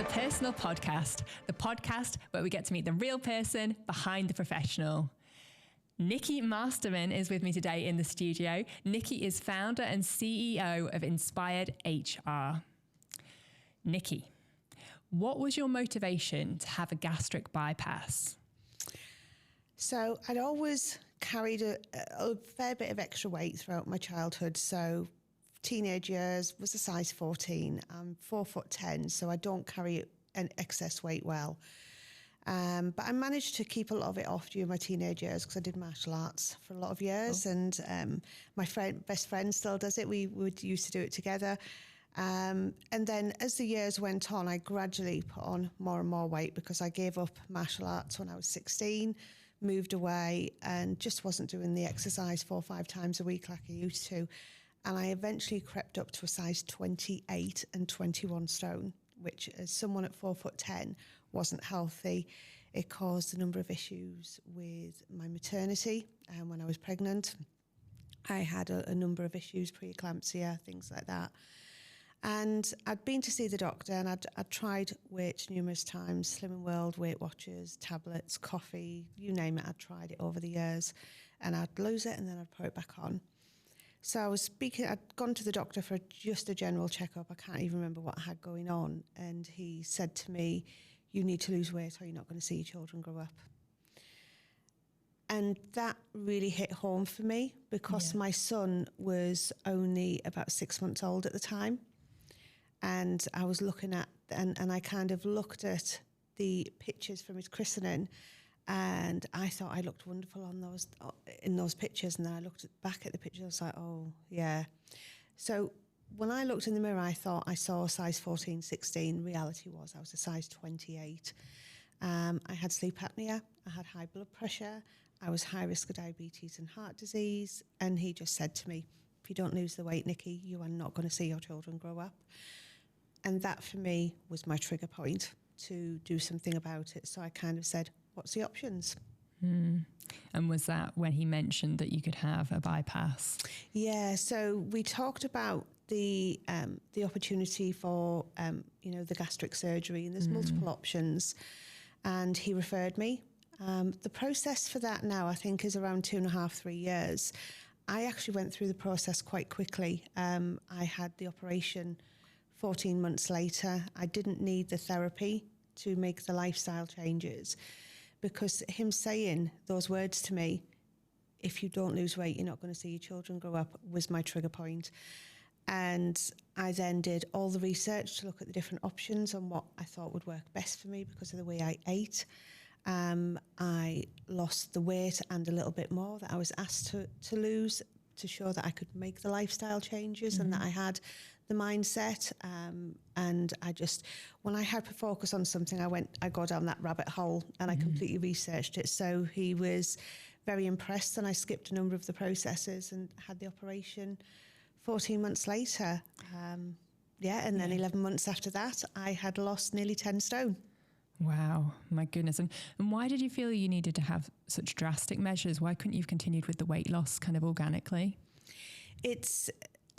PRsonal podcast, the podcast where we get to meet the real person behind the professional. Nikki Masterman is with me today in the studio. Nikki is founder and CEO of Inspired HR. Nikki, what was your motivation to have a gastric bypass? So I'd always carried a fair bit of extra weight throughout my childhood. So teenage years was a size 14. I'm 4'10", so I don't carry an excess weight well. But I managed to keep a lot of it off during my teenage years because I did martial arts for a lot of years. Oh. And my best friend still does it. We used to do it together. And then as the years went on, I gradually put on more and more weight because I gave up martial arts when I was 16, moved away and just wasn't doing the exercise 4 or 5 times a week like I used to. And I eventually crept up to a size 28 and 21 stone, which as someone at 4'10" wasn't healthy. It caused a number of issues with my maternity and when I was pregnant. I had a number of issues, preeclampsia, things like that. And I'd been to see the doctor and I'd tried weights numerous times, Slimming World, Weight Watchers, tablets, coffee, you name it, I'd tried it over the years. And I'd lose it and then I'd put it back on. So I'd gone to the doctor for just a general checkup. I can't even remember what I had going on. And he said to me, you need to lose weight or you're not going to see your children grow up. And that really hit home for me because my son was only about 6 months old at the time. And I was looking at, and I kind of looked at the pictures from his christening and I thought I looked wonderful in those pictures. And then I looked back at the pictures, I was like, oh, yeah. So when I looked in the mirror, I thought I saw a size 14, 16. Reality was I was a size 28. I had sleep apnea. I had high blood pressure. I was high risk of diabetes and heart disease. And he just said to me, if you don't lose the weight, Nikki, you are not going to see your children grow up. And that for me was my trigger point to do something about it. So I kind of said, what's the options? And was that when he mentioned that you could have a bypass? Yeah. So we talked about the opportunity for, the gastric surgery, and there's multiple options. And he referred me. The process for that now, I think, is around 2.5, 3 years. I actually went through the process quite quickly. I had the operation 14 months later. I didn't need the therapy to make the lifestyle changes because him saying those words to me, if you don't lose weight, you're not going to see your children grow up, was my trigger point. And I then did all the research to look at the different options and what I thought would work best for me because of the way I ate. I lost the weight and a little bit more that I was asked to lose to show that I could make the lifestyle changes and that I had the mindset. And I just, when I had to focus on something, I go down that rabbit hole and I completely researched it. So he was very impressed and I skipped a number of the processes and had the operation 14 months later. And then 11 months after that, I had lost nearly 10 stone. Wow, my goodness. And why did you feel you needed to have such drastic measures? Why couldn't you have continued with the weight loss kind of organically?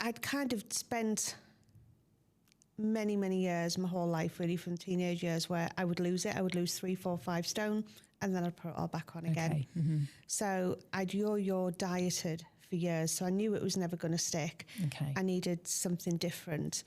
I'd kind of spent many, many years, my whole life really, from teenage years, where I would lose it. I would lose 3, 4, 5 stone and then I'd put it all back on again. Okay. So I'd yo-yo dieted for years. So I knew it was never going to stick. Okay. I needed something different.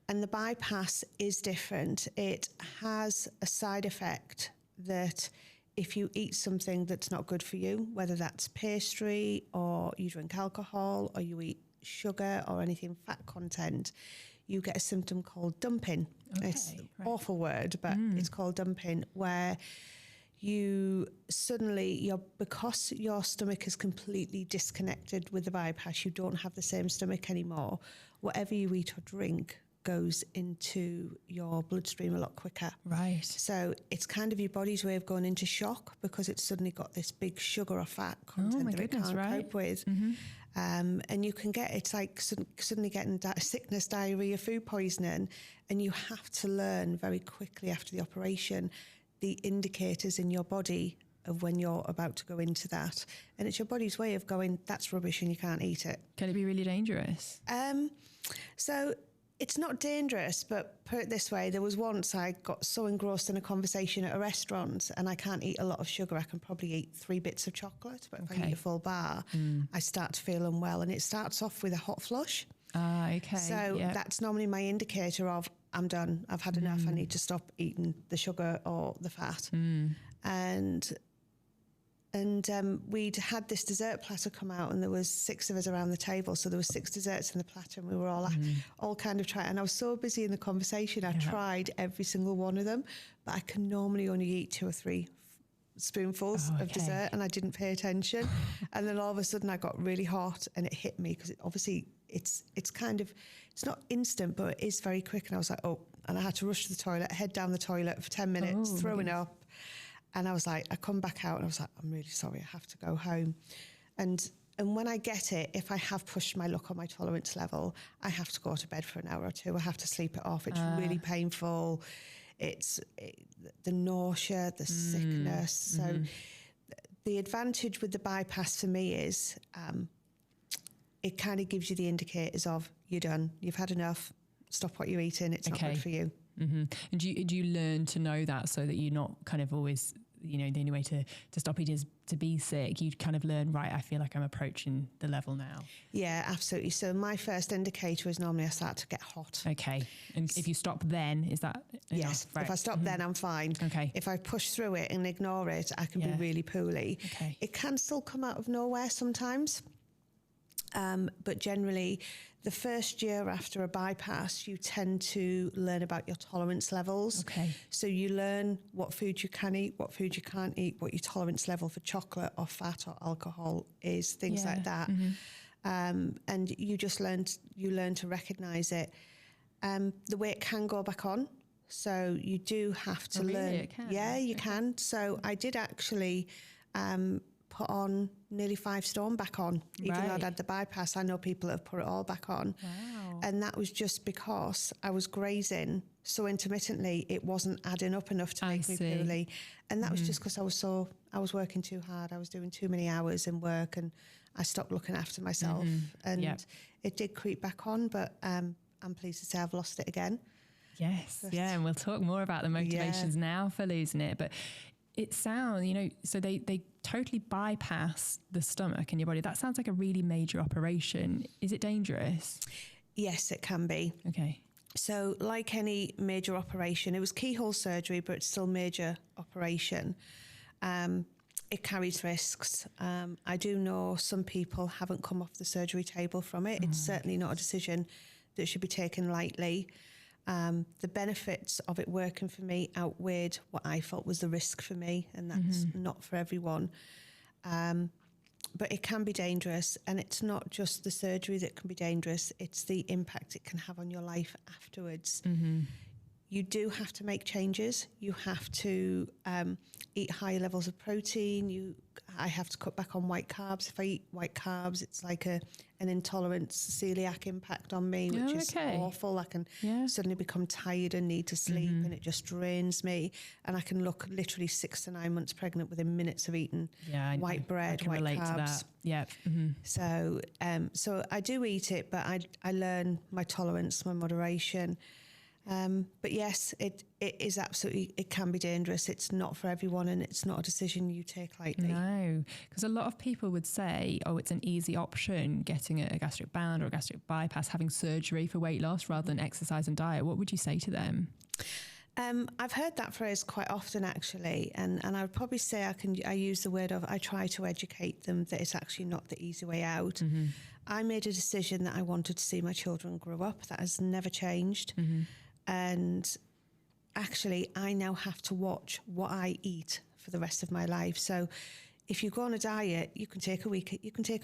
And the bypass is different. It has a side effect that if you eat something that's not good for you, whether that's pastry or you drink alcohol or you eat sugar or anything fat content, you get a symptom called dumping. Okay, it's an awful word, but it's called dumping, where you suddenly, because your stomach is completely disconnected with the bypass, you don't have the same stomach anymore. Whatever you eat or drink goes into your bloodstream a lot quicker. Right. So it's kind of your body's way of going into shock because it's suddenly got this big sugar or fat content that it can't cope with. And you can get, it's like suddenly getting sickness, diarrhea, food poisoning, and you have to learn very quickly after the operation the indicators in your body of when you're about to go into that. And it's your body's way of going, that's rubbish and you can't eat it. Can it be really dangerous? So it's not dangerous, but put it this way, there was once I got so engrossed in a conversation at a restaurant, and I can't eat a lot of sugar. I can probably eat 3 bits of chocolate, but if I eat a full bar, I start to feel unwell, and it starts off with a hot flush. Okay. So that's normally my indicator of I'm done. I've had enough. I need to stop eating the sugar or the fat. And we'd had this dessert platter come out, and there was 6 of us around the table. So there was 6 desserts in the platter, and we were all kind of trying. And I was so busy in the conversation, I tried every single one of them, but I can normally only eat 2 or 3 spoonfuls of dessert, and I didn't pay attention. And then all of a sudden I got really hot, and it hit me, because it's kind of, it's not instant, but it is very quick. And I was like, oh, and I had to rush to the toilet, head down the toilet for 10 minutes, throwing up. And I was like, I come back out, and I was like, I'm really sorry, I have to go home. And when I get it, if I have pushed my luck on my tolerance level, I have to go to bed for an hour or 2. I have to sleep it off. It's really painful. The nausea, the sickness. So the advantage with the bypass for me is it kind of gives you the indicators of you're done, you've had enough, stop what you're eating, it's not good for you. And do you learn to know that, so that you're not kind of always, the only way to stop eating is to be sick? You kind of learn, right, I feel like I'm approaching the level now. Yeah, absolutely. So my first indicator is normally I start to get hot. Okay. And if you stop then, is that enough? Yes. Right. If I stop then, I'm fine. Okay. If I push through it and ignore it, I can be really poorly. Okay. It can still come out of nowhere sometimes. But generally, the first year after a bypass, you tend to learn about your tolerance levels. Okay. So you learn what food you can eat, what food you can't eat, what your tolerance level for chocolate or fat or alcohol is, things like that. And you just learn to recognise it. The way it can go back on. So you do have to learn. It can? Yeah, you can. So I did actually put on nearly 5 stone back on, even though I'd had the bypass. I know people that have put it all back on. Wow. And that was just because I was grazing so intermittently, it wasn't adding up enough to make me poorly. And that was just because I was working too hard. I was doing too many hours in work, and I stopped looking after myself. And it did creep back on, but I'm pleased to say I've lost it again. Yes. And we'll talk more about the motivations now for losing it. But it sounds, so they totally bypass the stomach in your body. That sounds like a really major operation. Is it dangerous? Yes, it can be. Okay. So like any major operation, it was keyhole surgery, but it's still major operation. It carries risks. I do know some people haven't come off the surgery table from it. It's certainly not a decision that should be taken lightly. The benefits of it working for me outweighed what I felt was the risk for me, and that's not for everyone. But it can be dangerous, and it's not just the surgery that can be dangerous, it's the impact it can have on your life afterwards. You do have to make changes. You have to eat higher levels of protein. I have to cut back on white carbs. If I eat white carbs, it's like an intolerance, celiac impact on me, which is awful. I can suddenly become tired and need to sleep, and it just drains me. And I can look literally 6 to 9 months pregnant within minutes of eating white bread, white carbs. So I do eat it, but I learn my tolerance, my moderation. But yes, it is absolutely, it can be dangerous. It's not for everyone, and it's not a decision you take lightly. No, because a lot of people would say, oh, it's an easy option getting a gastric band or a gastric bypass, having surgery for weight loss rather than exercise and diet. What would you say to them? I've heard that phrase quite often, actually, and I would probably say I use the word of, I try to educate them that it's actually not the easy way out. I made a decision that I wanted to see my children grow up. That has never changed. And actually, I now have to watch what I eat for the rest of my life. So if you go on a diet, you can take a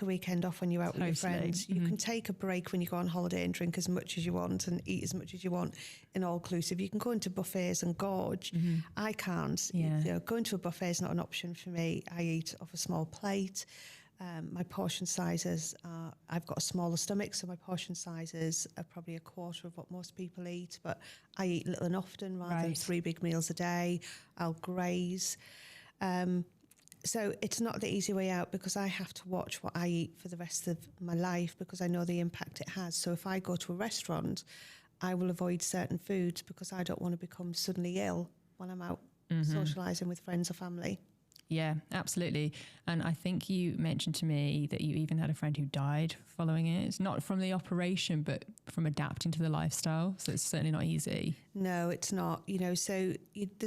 weekend off when you're out with your friends. You can take a break when you go on holiday and drink as much as you want and eat as much as you want in all-inclusive. You can go into buffets and gorge. I can't. Going to a buffet is not an option for me. I eat off a small plate. My portion sizes I've got a smaller stomach, so my portion sizes are probably a quarter of what most people eat, but I eat little and often rather than 3 big meals a day. I'll graze. So it's not the easy way out, because I have to watch what I eat for the rest of my life, because I know the impact it has. So if I go to a restaurant, I will avoid certain foods because I don't want to become suddenly ill when I'm out socialising with friends or family. Yeah, absolutely. And I think you mentioned to me that you even had a friend who died following it. It's not from the operation, but from adapting to the lifestyle. So it's certainly not easy. No, it's not. There's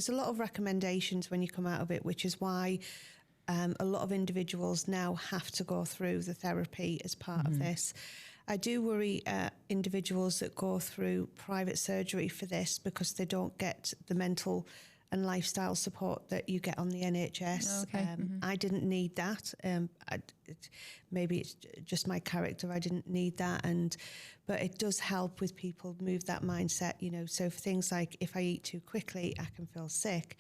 a lot of recommendations when you come out of it, which is why a lot of individuals now have to go through the therapy as part of this. I do worry individuals that go through private surgery for this because they don't get the mental and lifestyle support that you get on the NHS. Okay. I didn't need that. Maybe it's just my character. I didn't need that, but it does help with people move that mindset. So for things like if I eat too quickly, I can feel sick.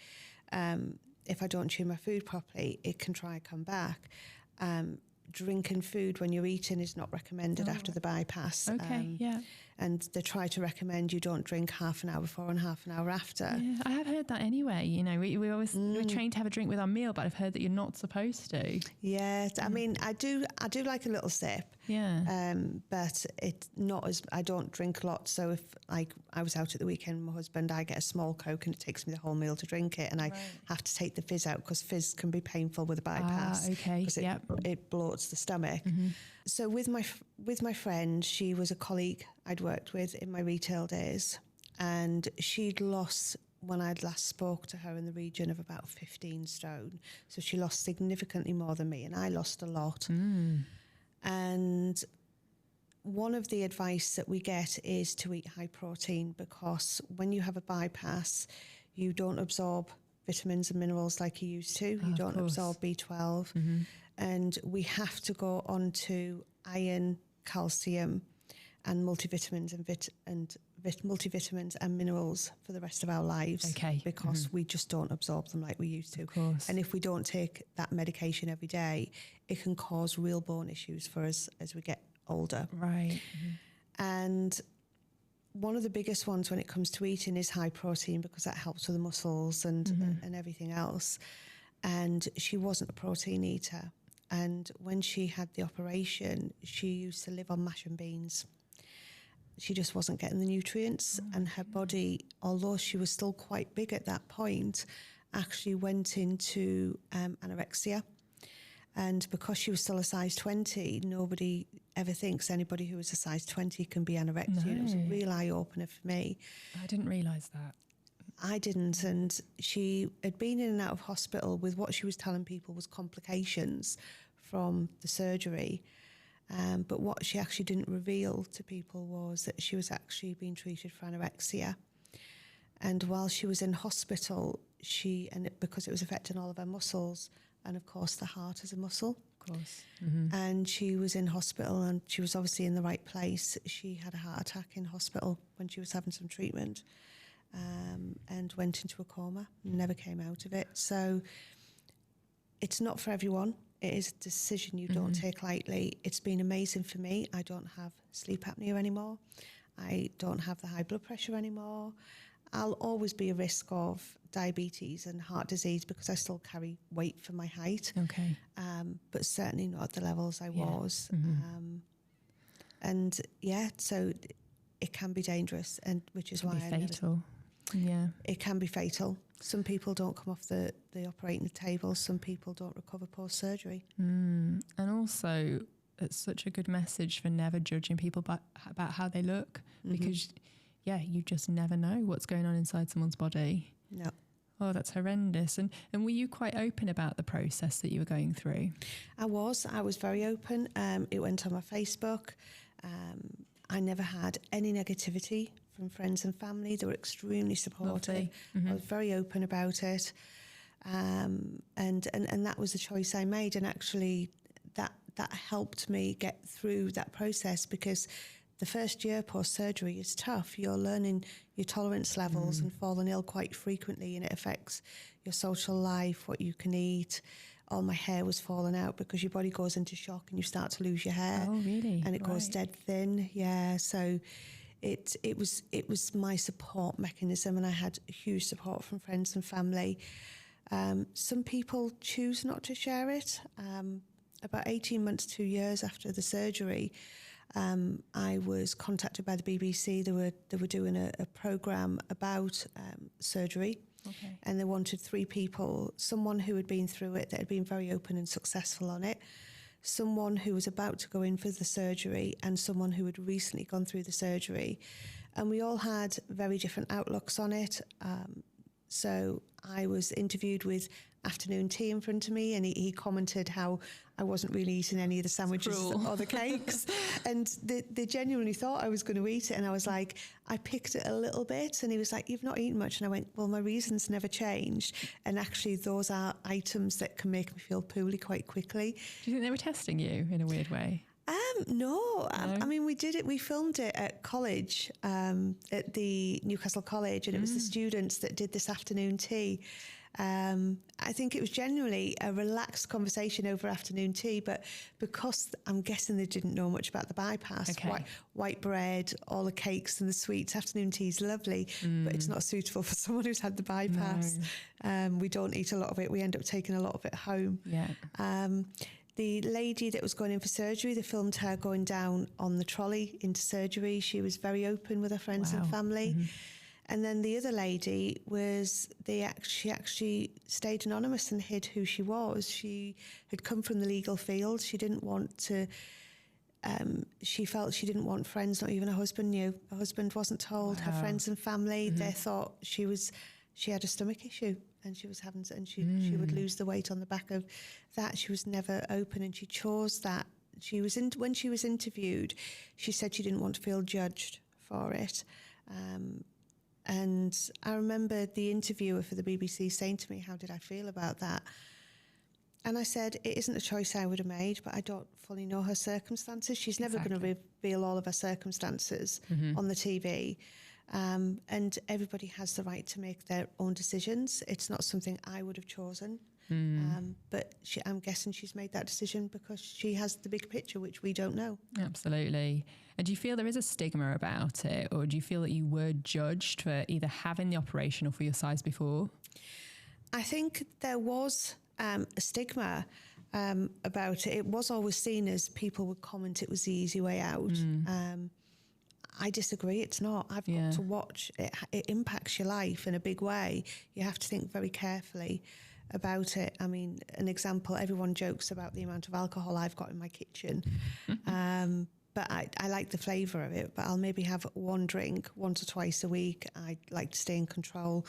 If I don't chew my food properly, it can try and come back. Drinking food when you're eating is not recommended after the bypass. Okay, And they try to recommend you don't drink half an hour before and half an hour after. Yeah, I have heard that anyway. We always we're trained to have a drink with our meal, but I've heard that you're not supposed to. Yeah, I mean, I do like a little sip. Yeah. But it's not as, I don't drink a lot. So if like I was out at the weekend with my husband, I get a small Coke and it takes me the whole meal to drink it. And I have to take the fizz out because fizz can be painful with a bypass. Okay. Because it bloats the stomach. So with my friend, she was a colleague I'd worked with in my retail days, and she'd lost, when I'd last spoke to her, in the region of about 15 stone. So she lost significantly more than me, and I lost a lot. And one of the advice that we get is to eat high protein, because when you have a bypass, you don't absorb vitamins and minerals like you used to. You don't absorb B12. And we have to go on to iron, calcium, and multivitamins and multivitamins and minerals for the rest of our lives. Okay. Because we just don't absorb them like we used to. Of course. And if we don't take that medication every day, it can cause real bone issues for us as we get older. Right. And one of the biggest ones when it comes to eating is high protein, because that helps with the muscles and everything else. And she wasn't a protein eater. And when she had the operation, she used to live on mash and beans. She just wasn't getting the nutrients, and her body, although she was still quite big at that point, actually went into anorexia. And because she was still a size 20, nobody ever thinks anybody who is a size 20 can be anorexic. It was a real eye-opener for me. I didn't realise that. I didn't, and she had been in and out of hospital with what she was telling people was complications from the surgery. But what she actually didn't reveal to people was that she was actually being treated for anorexia. And while she was in hospital, because it was affecting all of her muscles, and of course the heart is a muscle. Of course. And she was in hospital, and she was obviously in the right place. She had a heart attack in hospital when she was having some treatment. And went into a coma, never came out of it. So it's not for everyone. It is a decision you don't take lightly. It's been amazing for me. I don't have sleep apnea anymore. I don't have the high blood pressure anymore. I'll always be a risk of diabetes and heart disease because I still carry weight for my height. Okay. But certainly not at the levels I was. So it can be dangerous, and which is why fatal. Yeah, it can be fatal. Some people don't come off the operating table. Some people don't recover post surgery. And also, it's such a good message for never judging people about how they look, because you just never know what's going on inside someone's body. No. Oh, that's horrendous. And were you quite open about the process that you were going through? I was very open. It went on my Facebook. I never had any negativity from friends and family. They were extremely supportive. I was very open about it. And that was the choice I made. And actually that helped me get through that process, because the first year post-surgery is tough. You're learning your tolerance levels and falling ill quite frequently, and it affects your social life, what you can eat. All my hair was falling out because your body goes into shock and you start to lose your hair. Oh, really? And it goes dead thin. Yeah, so it was my support mechanism, and I had huge support from friends and family. Some people choose not to share it. About 18 months, 2 years after the surgery, I was contacted by the BBC. They were doing a programme about surgery. Okay. And they wanted 3 people, someone who had been through it, that had been very open and successful on it, someone who was about to go in for the surgery, and someone who had recently gone through the surgery. And we all had very different outlooks on it. So I was interviewed with afternoon tea in front of me, and he commented how I wasn't really eating any of the sandwiches or the cakes. And they genuinely thought I was going to eat it. And I was like, I picked it a little bit. And he was like, you've not eaten much. And I went, well, my reasons never changed. And actually, those are items that can make me feel poorly quite quickly. Do you think they were testing you in a weird way? No. I mean, we did it. We filmed it at college, at the Newcastle College, and it was the students that did this afternoon tea. I think it was generally a relaxed conversation over afternoon tea, but because I'm guessing they didn't know much about the bypass, white bread, all the cakes and the sweets, afternoon tea is lovely, but it's not suitable for someone who's had the bypass. No. We don't eat a lot of it. We end up taking a lot of it home. Yeah. The lady that was going in for surgery, they filmed her going down on the trolley into surgery. She was very open with her friends and family. And then the other lady she actually stayed anonymous and hid who she was. She had come from the legal field. She didn't want to, she felt she didn't want friends, not even her husband knew. Her husband wasn't told. Her friends and family, they thought she had a stomach issue. And she was having, and she would lose the weight on the back of that. She was never open, and she chose that. When she was interviewed, she said she didn't want to feel judged for it. And I remember the interviewer for the BBC saying to me, how did I feel about that? And I said, it isn't a choice I would have made, but I don't fully know her circumstances. She's never going to reveal all of her circumstances on the TV. And everybody has the right to make their own decisions. It's not something I would have chosen. But I'm guessing she's made that decision because she has the big picture, which we don't know. Absolutely. And do you feel there is a stigma about it, or do you feel that you were judged for either having the operation or for your size before? I think there was a stigma about it. It was always seen as people would comment it was the easy way out. I disagree. It's not. I've got to watch it. It impacts your life in a big way. You have to think very carefully about it. I mean, an example, everyone jokes about the amount of alcohol I've got in my kitchen. But I like the flavour of it, but I'll maybe have one drink once or twice a week. I like to stay in control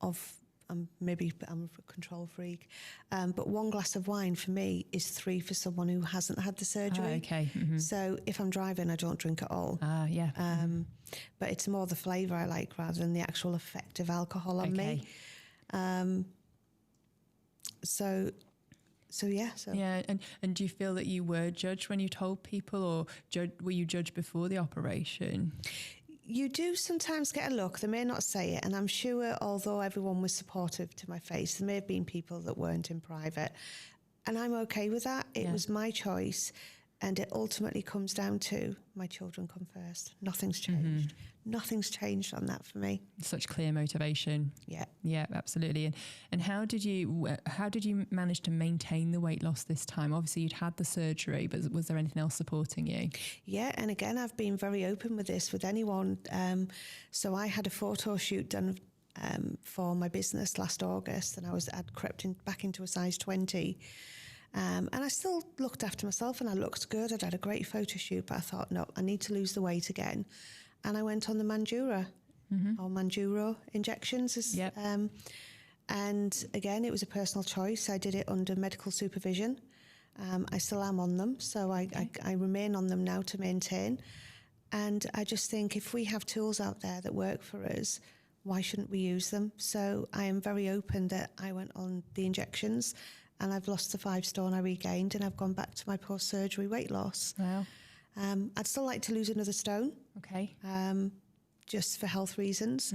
of, I'm a control freak. But one glass of wine for me is 3 for someone who hasn't had the surgery. Okay. So if I'm driving, I don't drink at all. But it's more the flavour I like rather than the actual effect of alcohol on me. And do you feel that you were judged when you told people, or were you judged before the operation? You do sometimes get a look. They may not say it, and I'm sure, although everyone was supportive to my face, there may have been people that weren't in private, and I'm okay with that. It was my choice, and it ultimately comes down to my children come first. Nothing's changed. Nothing's changed on that for me. Such clear motivation. Yeah, absolutely. And how did you manage to maintain the weight loss this time? Obviously, you'd had the surgery, but was there anything else supporting you? Yeah, and again, I've been very open with this with anyone. So I had a photo shoot done for my business last August, and I'd crept back into a size 20. And I still looked after myself, and I looked good. I'd had a great photo shoot, but I thought, no, I need to lose the weight again. And I went on the Manjuro or Manjuro injections. And again, it was a personal choice. I did it under medical supervision. I still am on them, so I remain on them now to maintain. And I just think if we have tools out there that work for us, why shouldn't we use them? So I am very open that I went on the injections, and I've lost the 5 stone I regained, and I've gone back to my post-surgery weight loss. Wow. I'd still like to lose another stone. Okay. Just for health reasons.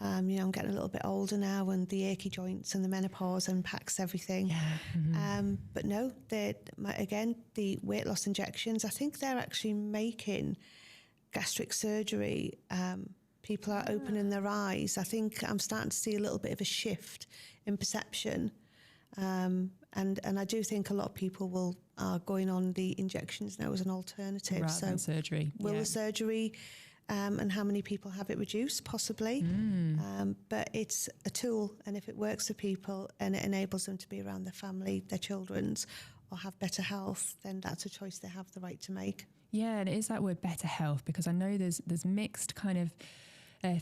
I'm getting a little bit older now, and the achy joints and the menopause impacts everything. But no, the weight loss injections, I think they're actually making gastric surgery. People are opening their eyes. I think I'm starting to see a little bit of a shift in perception. And I do think a lot of people are going on the injections now as an alternative. Rather than surgery. Will the surgery and how many people have it reduced? Possibly. But it's a tool, and if it works for people and it enables them to be around their family, their children's, or have better health, then that's a choice they have the right to make. Yeah, and it is that word better health, because I know there's mixed kind of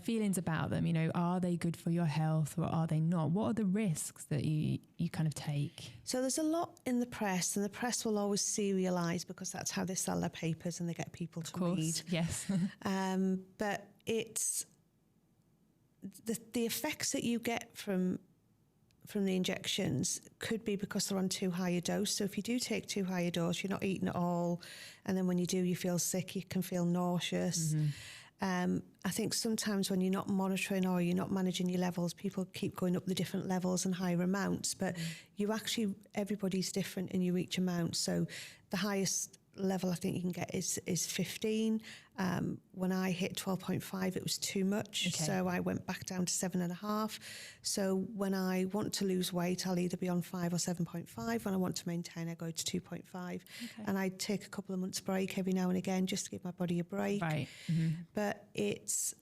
feelings about them. You know, are they good for your health or are they not? What are the risks that you kind of take? So there's a lot in the press, and the press will always serialise because that's how they sell their papers and they get people to read. Yes. But it's the effects that you get from the injections could be because they're on too high a dose. So if you do take too high a dose, you're not eating at all, and then when you do, you feel sick, you can feel nauseous. I think sometimes when you're not monitoring or you're not managing your levels, people keep going up the different levels and higher amounts, but everybody's different and you reach amounts. So the highest level I think you can get is 15. When I hit 12.5, it was too much. Okay. So I went back down to 7.5. So when I want to lose weight, I'll either be on 5 or 7.5. When I want to maintain, I go to 2.5. Okay. And I take a couple of months break every now and again just to give my body a break. Right. But it's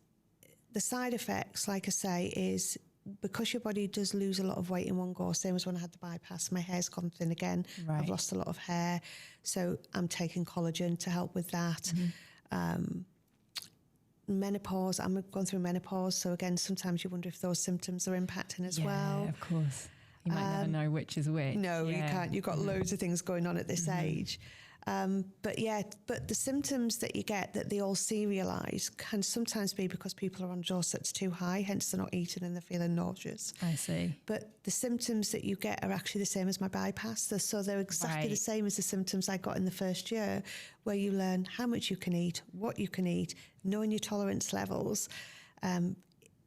the side effects, like I say, is because your body does lose a lot of weight in one go, same as when I had the bypass, my hair's gone thin again. Right. I've lost a lot of hair. So I'm taking collagen to help with that. Menopause, I'm going through menopause. So again, sometimes you wonder if those symptoms are impacting as well. Yeah, of course. You might never know which is which. No, you can't. You've got loads of things going on at this age. But the symptoms that you get, that they all serialise, can sometimes be because people are on dose that's too high, hence they're not eating and they're feeling nauseous. I see. But the symptoms that you get are actually the same as my bypass. So they're exactly the same as the symptoms I got in the first year, where you learn how much you can eat, what you can eat, knowing your tolerance levels,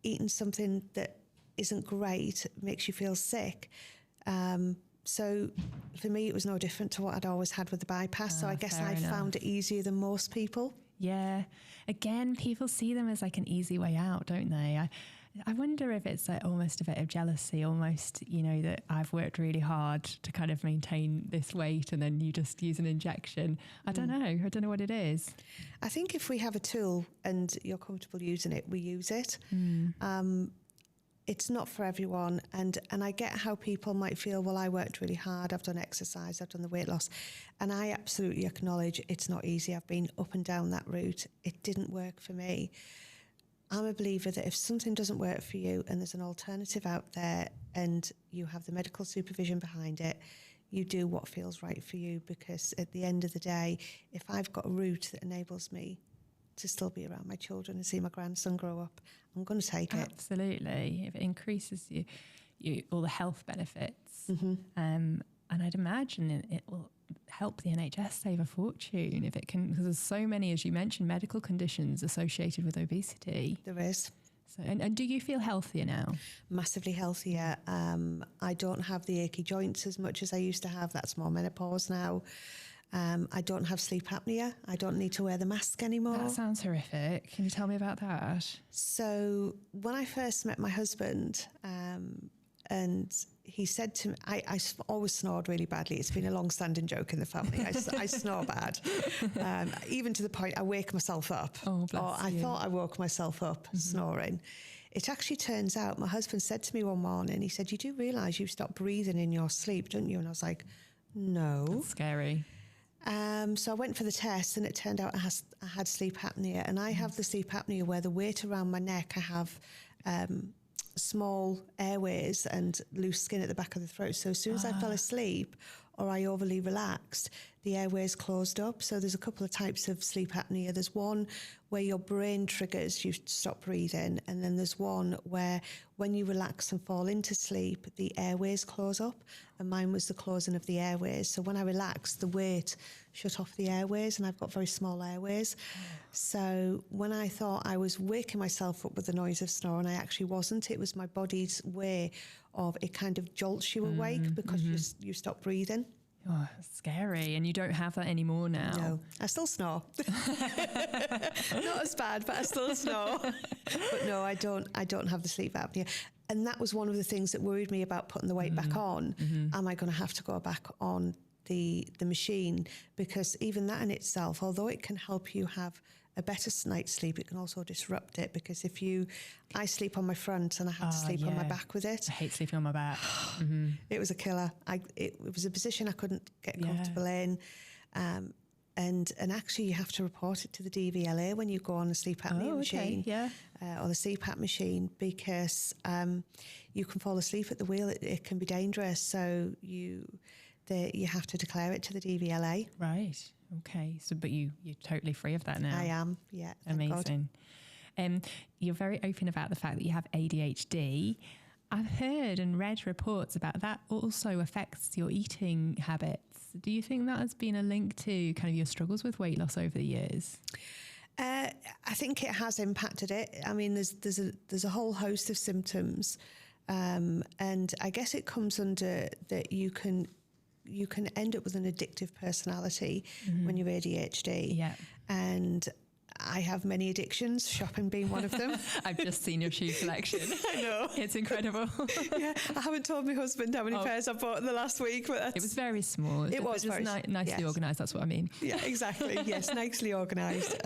eating something that isn't great makes you feel sick. So for me, it was no different to what I'd always had with the bypass. So I guess I found it easier than most people. Yeah. Again, people see them as like an easy way out, don't they? I wonder if it's like almost a bit of jealousy, almost, you know, that I've worked really hard to kind of maintain this weight and then you just use an injection. I don't know. I don't know what it is. I think if we have a tool and you're comfortable using it, we use it. It's not for everyone, and I get how people might feel, well, I worked really hard, I've done exercise, I've done the weight loss, and I absolutely acknowledge it's not easy. I've been up and down that route. It didn't work for me. I'm a believer that if something doesn't work for you and there's an alternative out there and you have the medical supervision behind it, you do what feels right for you, because at the end of the day, if I've got a route that enables me to still be around my children and see my grandson grow up, I'm going to take it. Absolutely. If it increases you all the health benefits. And I'd imagine it will help the NHS save a fortune if it can, because there's so many, as you mentioned, medical conditions associated with obesity. There is. So, and do you feel healthier now? Massively healthier. I don't have the achy joints as much as I used to have. That's more menopause now. I don't have sleep apnea. I don't need to wear the mask anymore. That sounds horrific. Can you tell me about that? So when I first met my husband, and he said to me, I always snored really badly. It's been a long-standing joke in the family. I snore bad, even to the point I wake myself up. Oh, bless or I you. thought I woke myself up snoring. It actually turns out, my husband said to me one morning, he said, "You do realise you stop breathing in your sleep, don't you?" And I was like, "No." That's scary. So I went for the test, and it turned out I had sleep apnea, and I have the sleep apnea where the weight around my neck, I have small airways and loose skin at the back of the throat. So as soon as I fell asleep or I overly relaxed, the airways closed up. So there's a couple of types of sleep apnea. There's one where your brain triggers you stop breathing, and then there's one where when you relax and fall into sleep, the airways close up, and mine was the closing of the airways. So when I relaxed, the weight shut off the airways, and I've got very small airways. So when I thought I was waking myself up with the noise of snoring, I actually wasn't. It was my body's way of, it kind of jolts you awake because you stop breathing. Oh, scary. And you don't have that anymore now? No, I still snore. Not as bad, but I still snore. But no, I don't have the sleep apnea. And that was one of the things that worried me about putting the weight back on. Am I going to have to go back on the machine? Because even that in itself, although it can help you have a better night's sleep, it can also disrupt it. Because I sleep on my front and I had to sleep on my back with it. I hate sleeping on my back. It was a killer. It was a position I couldn't get comfortable in. And actually you have to report it to the DVLA when you go on a sleep apnea machine or the CPAP machine, because you can fall asleep at the wheel. It can be dangerous. So you have to declare it to the DVLA. Right. Okay. So, but you're totally free of that now. I am. Yeah. Amazing. You're very open about the fact that you have ADHD. I've heard and read reports about that also affects your eating habits. Do you think that has been a link to kind of your struggles with weight loss over the years? I think it has impacted it. I mean, there's a whole host of symptoms, and I guess it comes under that you can end up with an addictive personality when you're ADHD. Yeah. And I have many addictions, shopping being one of them. I've just seen your shoe collection. I know. It's incredible. Yeah, I haven't told my husband how many pairs I bought in the last week. But it was very small. It was very nicely organised, that's what I mean. Yeah, exactly. Yes, nicely organised.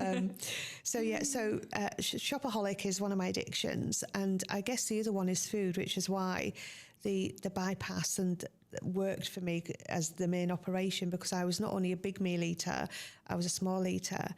Shopaholic is one of my addictions. And I guess the other one is food, which is why the bypass worked for me as the main operation, because I was not only a big meal eater, I was a small eater.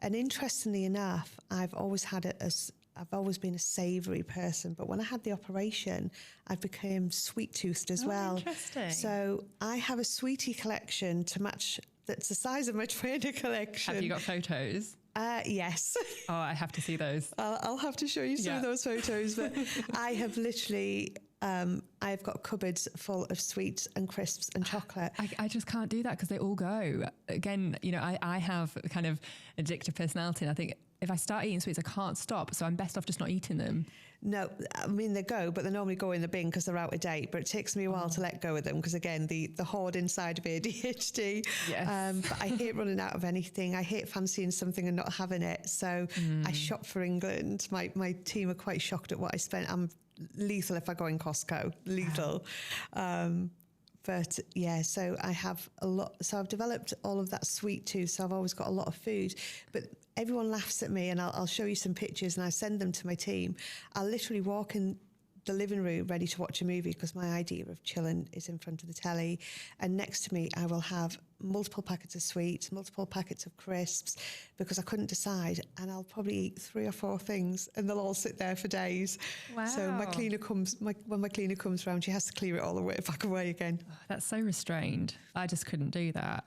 And interestingly enough, I've always been a savoury person, but when I had the operation, I became sweet-toothed as well. Interesting. So I have a sweetie collection to match, that's the size of my trainer collection. Have you got photos? Yes. Oh, I have to see those. I'll have to show you some of those photos, but I have literally... I've got cupboards full of sweets and crisps and chocolate. I just can't do that because they all go. Again, I have a kind of addictive personality, and I think if I start eating sweets, I can't stop. So I'm best off just not eating them. No, I mean, they go, but they normally go in the bin because they're out of date. But it takes me a while to let go of them because, again, the hoard inside of ADHD. Yes. But I hate running out of anything. I hate fancying something and not having it. So I shop for England. My team are quite shocked at what I spent. I'm lethal if I go in Costco. Lethal. But yeah, so I have a lot. So I've developed all of that sweet tooth. So I've always got a lot of food. But everyone laughs at me, and I'll show you some pictures and I send them to my team. I'll literally walk in the living room ready to watch a movie because my idea of chilling is in front of the telly. And next to me, I will have multiple packets of sweets, multiple packets of crisps, because I couldn't decide. And I'll probably eat 3 or 4 things and they'll all sit there for days. Wow. So when my cleaner comes round, she has to clear it all the way back away again. Oh, that's so restrained. I just couldn't do that.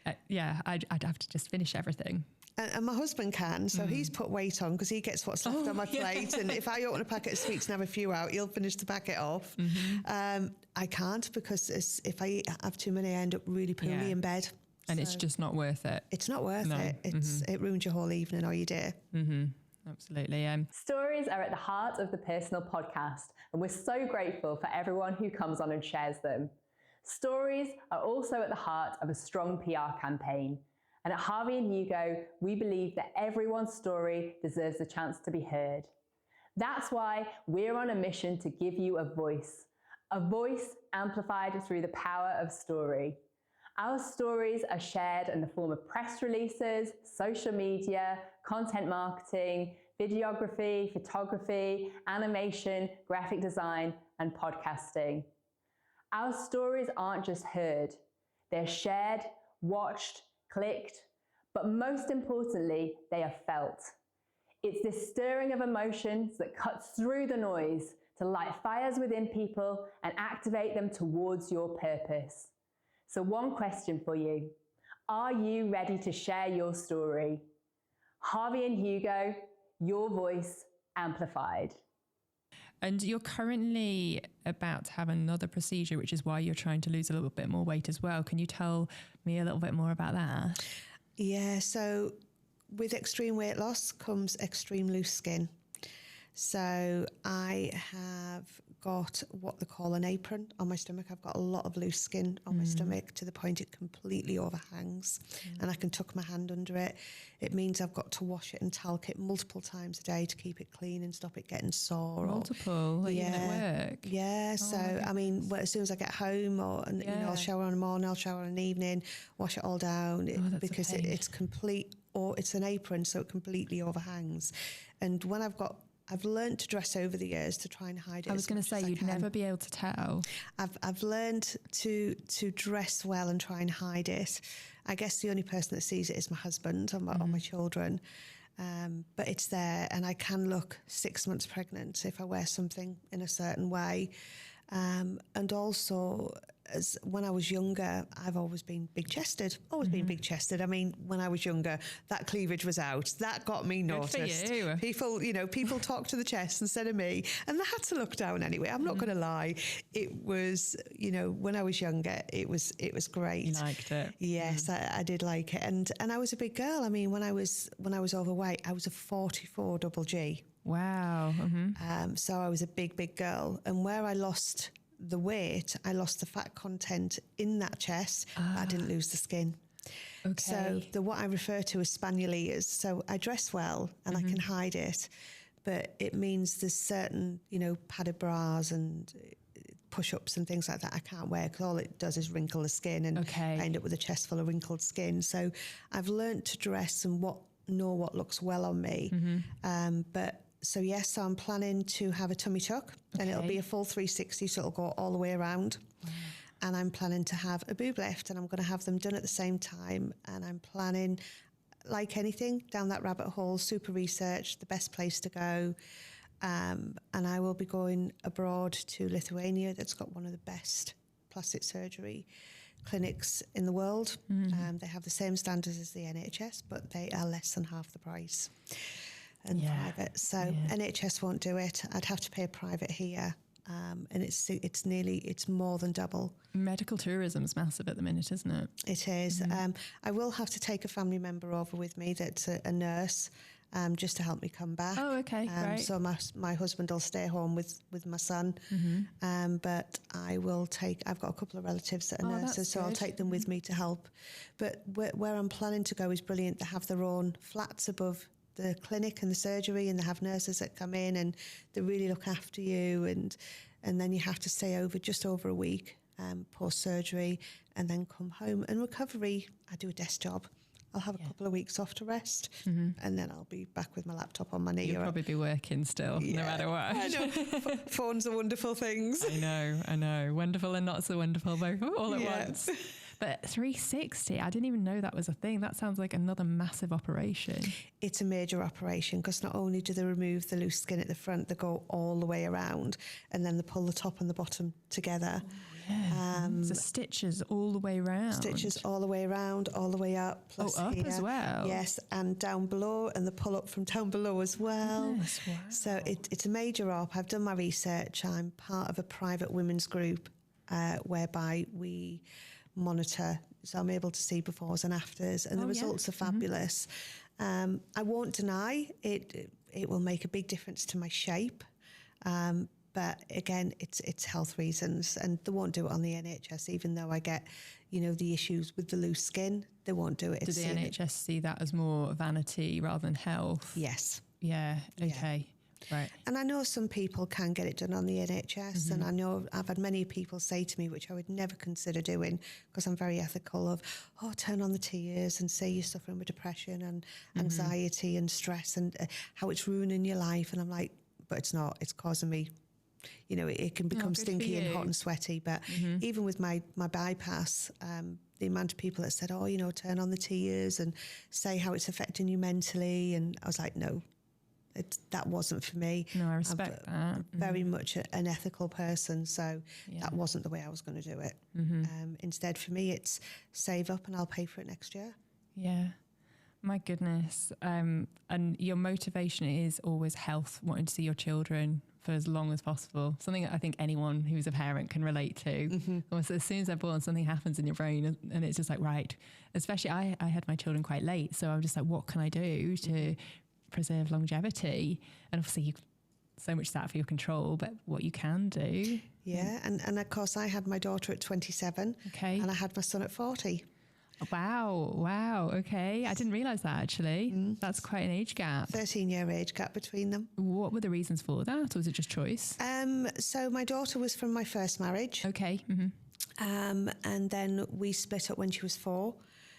I'd have to just finish everything. And my husband can, so he's put weight on because he gets what's left on my plate. And if I open a packet of sweets and have a few out, he'll finish the packet off. I can't because if I have too many, I end up really poorly in bed. And it's just not worth it. It's not worth it. It ruins your whole evening or your day. Absolutely. Stories are at the heart of the Personal podcast, and we're so grateful for everyone who comes on and shares them. Stories are also at the heart of a strong PR campaign. And at Harvey and Hugo, we believe that everyone's story deserves a chance to be heard. That's why we're on a mission to give you a voice amplified through the power of story. Our stories are shared in the form of press releases, social media, content marketing, videography, photography, animation, graphic design, and podcasting. Our stories aren't just heard, they're shared, watched, clicked, but most importantly, they are felt. It's this stirring of emotions that cuts through the noise to light fires within people and activate them towards your purpose. So one question for you. Are you ready to share your story? Harvey and Hugo, your voice amplified. And you're currently about to have another procedure, which is why you're trying to lose a little bit more weight as well. Can you tell me a little bit more about that? Yeah, so with extreme weight loss comes extreme loose skin. So I have got what they call an apron on my stomach. I've got a lot of loose skin on my stomach to the point it completely overhangs, and I can tuck my hand under it. It means I've got to wash it and talc it multiple times a day to keep it clean and stop it getting sore. Multiple, even at work? Yeah, so I mean, as soon as I get home, I'll shower in the morning, I'll shower in the evening, wash it all down, because it's complete, or it's an apron, so it completely overhangs. And when I've learned to dress over the years to try and hide it. I was going to say, you'd never be able to tell. I've learned to dress well and try and hide it. I guess the only person that sees it is my husband or my children. But it's there, and I can look 6 months pregnant if I wear something in a certain way. And also, as when I was younger, I've always been big-chested. Been big-chested. I mean, when I was younger, that cleavage was out. That got me noticed. Good for you. People talk to the chest instead of me, and they had to look down anyway. I'm not going to lie. It was, when I was younger, it was great. You liked it. Yes, I did like it, and I was a big girl. I mean, when I was overweight, I was a 44 double G. Wow. So I was a big girl, and where I lost the weight, I lost the fat content in that chest, but I didn't lose the skin. Okay. So what I refer to as spaniel ears. So I dress well and I can hide it, but it means there's certain, padded bras and push-ups and things like that I can't wear, because all it does is wrinkle the skin, and I end up with a chest full of wrinkled skin. So I've learned to dress and know what looks well on me. So yes, I'm planning to have a tummy tuck, and it'll be a full 360, so it'll go all the way around. Wow. And I'm planning to have a boob lift, and I'm going to have them done at the same time. And I'm planning, like anything, down that rabbit hole, super research, the best place to go. And I will be going abroad to Lithuania. That's got one of the best plastic surgery clinics in the world. They have the same standards as the NHS, but they are less than half the price. And private. So NHS won't do it. I'd have to pay a private here. And it's more than double. Medical tourism is massive at the minute, isn't it? It is. I will have to take a family member over with me that's a nurse, just to help me come back. Oh, okay, right. So my husband will stay home with my son. But I've got a couple of relatives that are nurses, so I'll take them with me to help. But where I'm planning to go is brilliant. They have their own flats above the clinic and the surgery, and they have nurses that come in and they really look after you, and then you have to stay just over a week post surgery, and then come home. And recovery, I do a desk job. I'll have a couple of weeks off to rest, and then I'll be back with my laptop on my knee. You'll probably be working still, no matter what. I know. Phones are wonderful things. I know. Wonderful and not so wonderful, both all at once. But 360, I didn't even know that was a thing. That sounds like another massive operation. It's a major operation, because not only do they remove the loose skin at the front, they go all the way around, and then they pull the top and the bottom together. So stitches all the way around. Stitches all the way around, all the way up. Plus up here. As well? Yes, and down below, and the pull up from down below as well. Goodness, wow. So it's a major op. I've done my research. I'm part of a private women's group whereby we monitor, so I'm able to see befores and afters, and the results are fabulous. I won't deny it will make a big difference to my shape, but again, it's health reasons, and they won't do it on the NHS, even though I get the issues with the loose skin. They won't do it. Do the NHS see that as more vanity rather than health? Yes. Yeah, okay. Right. And I know some people can get it done on the NHS, and I know I've had many people say to me, which I would never consider doing, because I'm very ethical, of, turn on the tears and say you're suffering with depression and anxiety and stress, and how it's ruining your life. And I'm like, but it's not. It's causing me, it can become stinky and hot and sweaty. But even with my bypass, the amount of people that said, turn on the tears and say how it's affecting you mentally. And I was like, no. That wasn't for me. No, I respect that. I'm very much an ethical person, so that wasn't the way I was going to do it. Instead, for me, it's save up and I'll pay for it next year. Yeah. My goodness. And your motivation is always health, wanting to see your children for as long as possible. Something that I think anyone who's a parent can relate to. Almost as soon as they're born, something happens in your brain, and it's just like, right. Especially I had my children quite late, so I'm just like, what can I do to preserve longevity? And obviously so much out of your control, but what you can do. Yeah. And of course, I had my daughter at 27. Okay. And I had my son at 40. Wow. Okay. I didn't realise that, actually. That's quite an age gap. 13-year age gap between them. What were the reasons for that? Or was it just choice? So my daughter was from my first marriage. Okay. And then we split up when she was 4.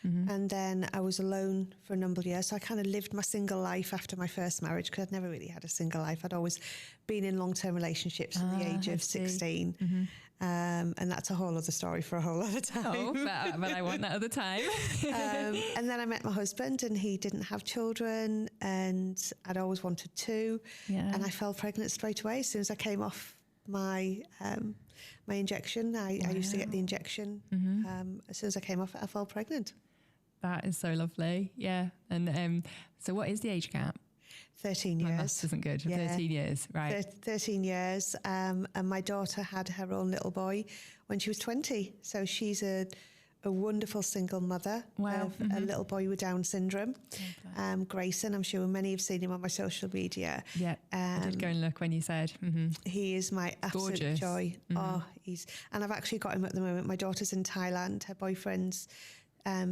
And then I was alone for a number of years. So I kind of lived my single life after my first marriage, because I'd never really had a single life. I'd always been in long-term relationships from the age of 16. And that's a whole other story for a whole other time. Oh, but I want that other time. And then I met my husband, and he didn't have children, and I'd always wanted to. Yeah. And I fell pregnant straight away as soon as I came off my my injection. I used to get the injection. As soon as I came off it, I fell pregnant. That is so lovely. Yeah. And so what is the age gap? 13 My years. maths isn't good. Yeah. 13 years, right. 13 years. And my daughter had her own little boy when she was 20. So she's a wonderful single mother of a little boy with Down syndrome. Grayson, I'm sure many have seen him on my social media. Yeah, I did go and look when you said. He is my absolute Gorgeous. joy. And I've actually got him at the moment. My daughter's in Thailand. Her boyfriend's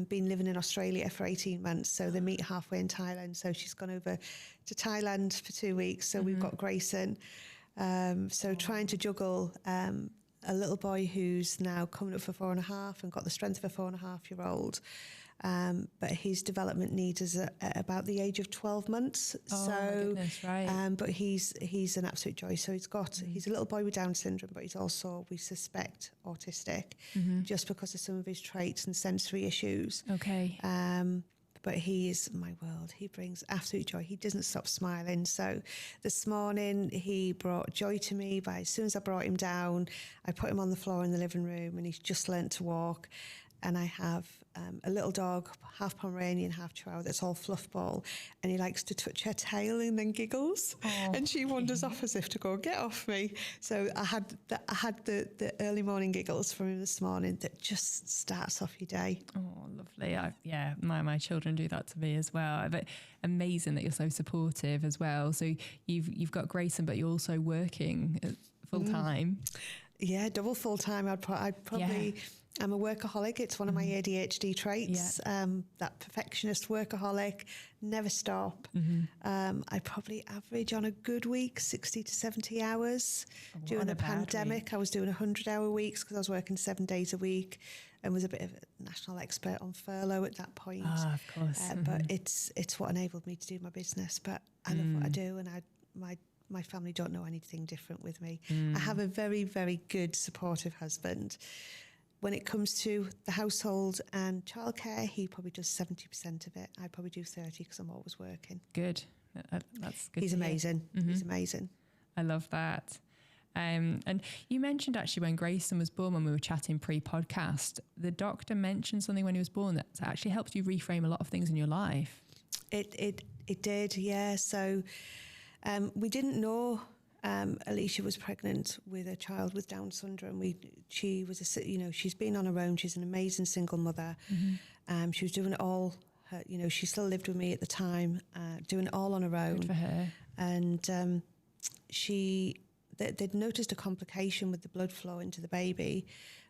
been living in Australia for 18 months. So they meet halfway in Thailand. So she's gone over to Thailand for 2 weeks. So we've got Grayson. So trying to juggle a little boy who's now coming up for 4.5 and got the strength of a 4.5-year-old. But his development needs is at about the age of 12 months. My goodness, right. But he's an absolute joy. So he's a little boy with Down syndrome, but he's also, we suspect, autistic, just because of some of his traits and sensory issues. Okay. But he is my world. He brings absolute joy. He doesn't stop smiling. So this morning he brought joy to me by, as soon as I brought him down, I put him on the floor in the living room, and he's just learnt to walk. And I have a little dog, half Pomeranian, half Chihuahua, that's all fluff ball, and he likes to touch her tail and then giggles, and she wanders off as if to go, get off me. So I had the early morning giggles from him this morning that just starts off your day. Oh, lovely. My children do that to me as well. But amazing that you're so supportive as well. So you've got Grayson, but you're also working full time. Yeah, double full time. I'd probably. Yeah. I'm a workaholic. It's one of my ADHD traits. That perfectionist workaholic, never stop. I probably average on a good week 60 to 70 hours. During the pandemic, I was doing 100-hour weeks because I was working 7 days a week and was a bit of a national expert on furlough at that point. Of course. But it's what enabled me to do my business. But I love what I do, and my family don't know anything different with me. I have a very, very good, supportive husband. When it comes to the household and childcare, he probably does 70% of it. I probably do 30 because I'm always working. Good. That's good. He's amazing. He's amazing. I love that. And you mentioned actually when Grayson was born, when we were chatting pre-podcast, the doctor mentioned something when he was born that actually helped you reframe a lot of things in your life. It did, yeah. So we didn't know Alicia was pregnant with a child with Down syndrome. She's been on her own. She's an amazing single mother. She was doing it all. She still lived with me at the time, doing it all on her own. Good for her. And they'd noticed a complication with the blood flow into the baby,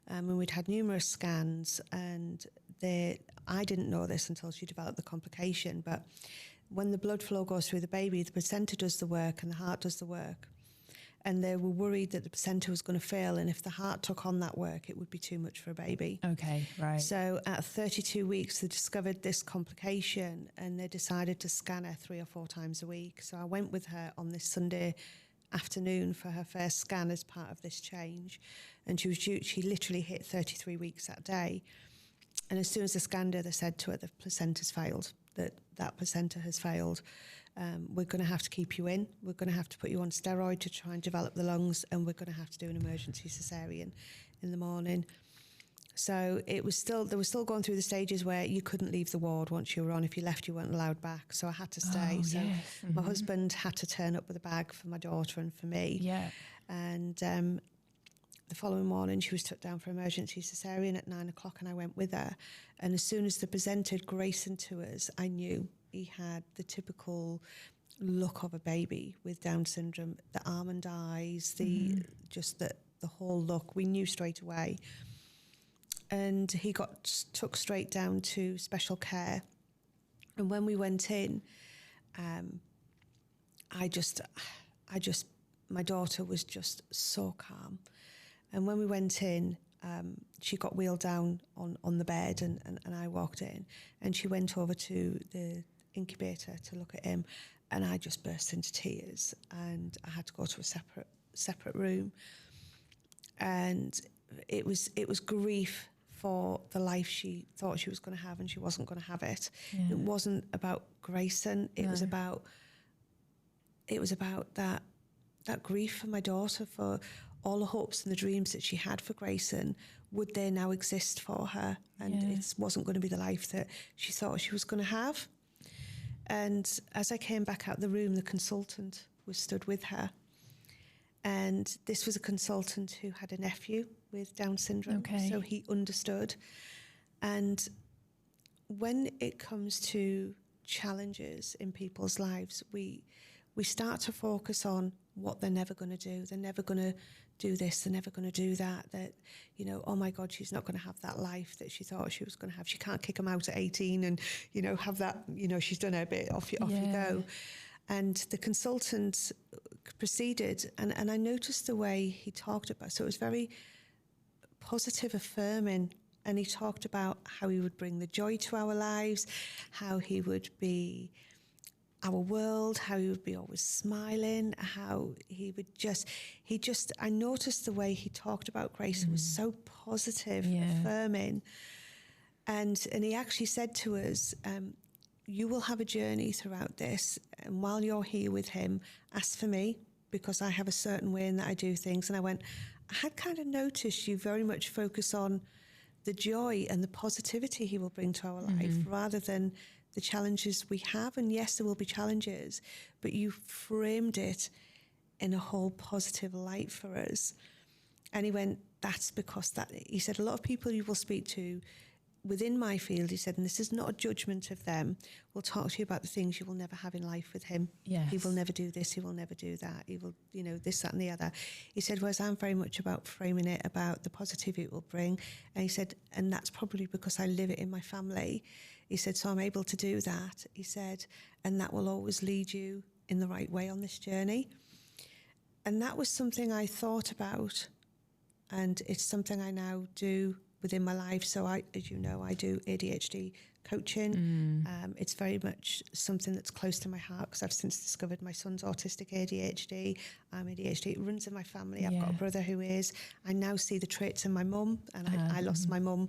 and we'd had numerous scans. And I didn't know this until she developed the complication, but when the blood flow goes through the baby, the placenta does the work and the heart does the work. And they were worried that the placenta was going to fail, and if the heart took on that work, it would be too much for a baby. Okay, right. So at 32 weeks, they discovered this complication, and they decided to scan her 3 or 4 times a week. So I went with her on this Sunday afternoon for her first scan as part of this change, and she literally hit 33 weeks that day. And as soon as they scanned her, they said to her, the placenta's failed, that placenta has failed. We're going to have to keep you in. We're going to have to put you on steroid to try and develop the lungs, and we're going to have to do an emergency cesarean in the morning. So they were still going through the stages where you couldn't leave the ward once you were on. If you left, you weren't allowed back. So I had to stay. My husband had to turn up with a bag for my daughter and for me. Yeah. And the following morning, she was took down for emergency cesarean at 9 o'clock, and I went with her. And as soon as they presented Grayson to us, I knew he had the typical look of a baby with Down syndrome, the almond eyes, the whole look. We knew straight away. And he got took straight down to special care. And when we went in, my daughter was just so calm. And when we went in, she got wheeled down on the bed, and I walked in, and she went over to the incubator to look at him, and I just burst into tears, and I had to go to a separate room. And it was grief for the life she thought she was going to have, and she wasn't going to have it. Yeah. It wasn't about Grayson. It was about that grief for my daughter, for all the hopes and the dreams that she had for Grayson. Would they now exist for her? And it wasn't going to be the life that she thought she was going to have. And as I came back out the room, the consultant was stood with her. And this was a consultant who had a nephew with Down syndrome, so he understood. And when it comes to challenges in people's lives, we start to focus on what they're never going to do. They're never going to do this. They're never going to do that. That, oh my God, she's not going to have that life that she thought she was going to have. She can't kick him out at 18 and, have that, she's done her bit, off you go. And the consultant proceeded, and I noticed the way he talked about, so it was very positive, affirming, and he talked about how he would bring the joy to our lives, how he would be our world, how he would be always smiling, how he would I noticed the way he talked about Grace was so positive, affirming. And he actually said to us, you will have a journey throughout this, and while you're here with him, ask for me, because I have a certain way in that I do things. And I went, I had kind of noticed you very much focus on the joy and the positivity he will bring to our life, rather than the challenges we have. And yes, there will be challenges, but you framed it in a whole positive light for us. And he went, that's because he said, a lot of people you will speak to within my field, he said, and this is not a judgment of them, will talk to you about the things you will never have in life with him. Yes. He will never do this, he will never do that, he will, this, that and the other. He said, whereas I'm very much about framing it about the positivity it will bring. And he said, and that's probably because I live it in my family. He said, so I'm able to do that. He said, and that will always lead you in the right way on this journey. And that was something I thought about, and it's something I now do within my life. So as you know, I do ADHD coaching. It's very much something that's close to my heart, because I've since discovered my son's autistic ADHD. I'm ADHD. It runs in my family. I've got a brother who is. I now see the traits in my mum, and I lost my mum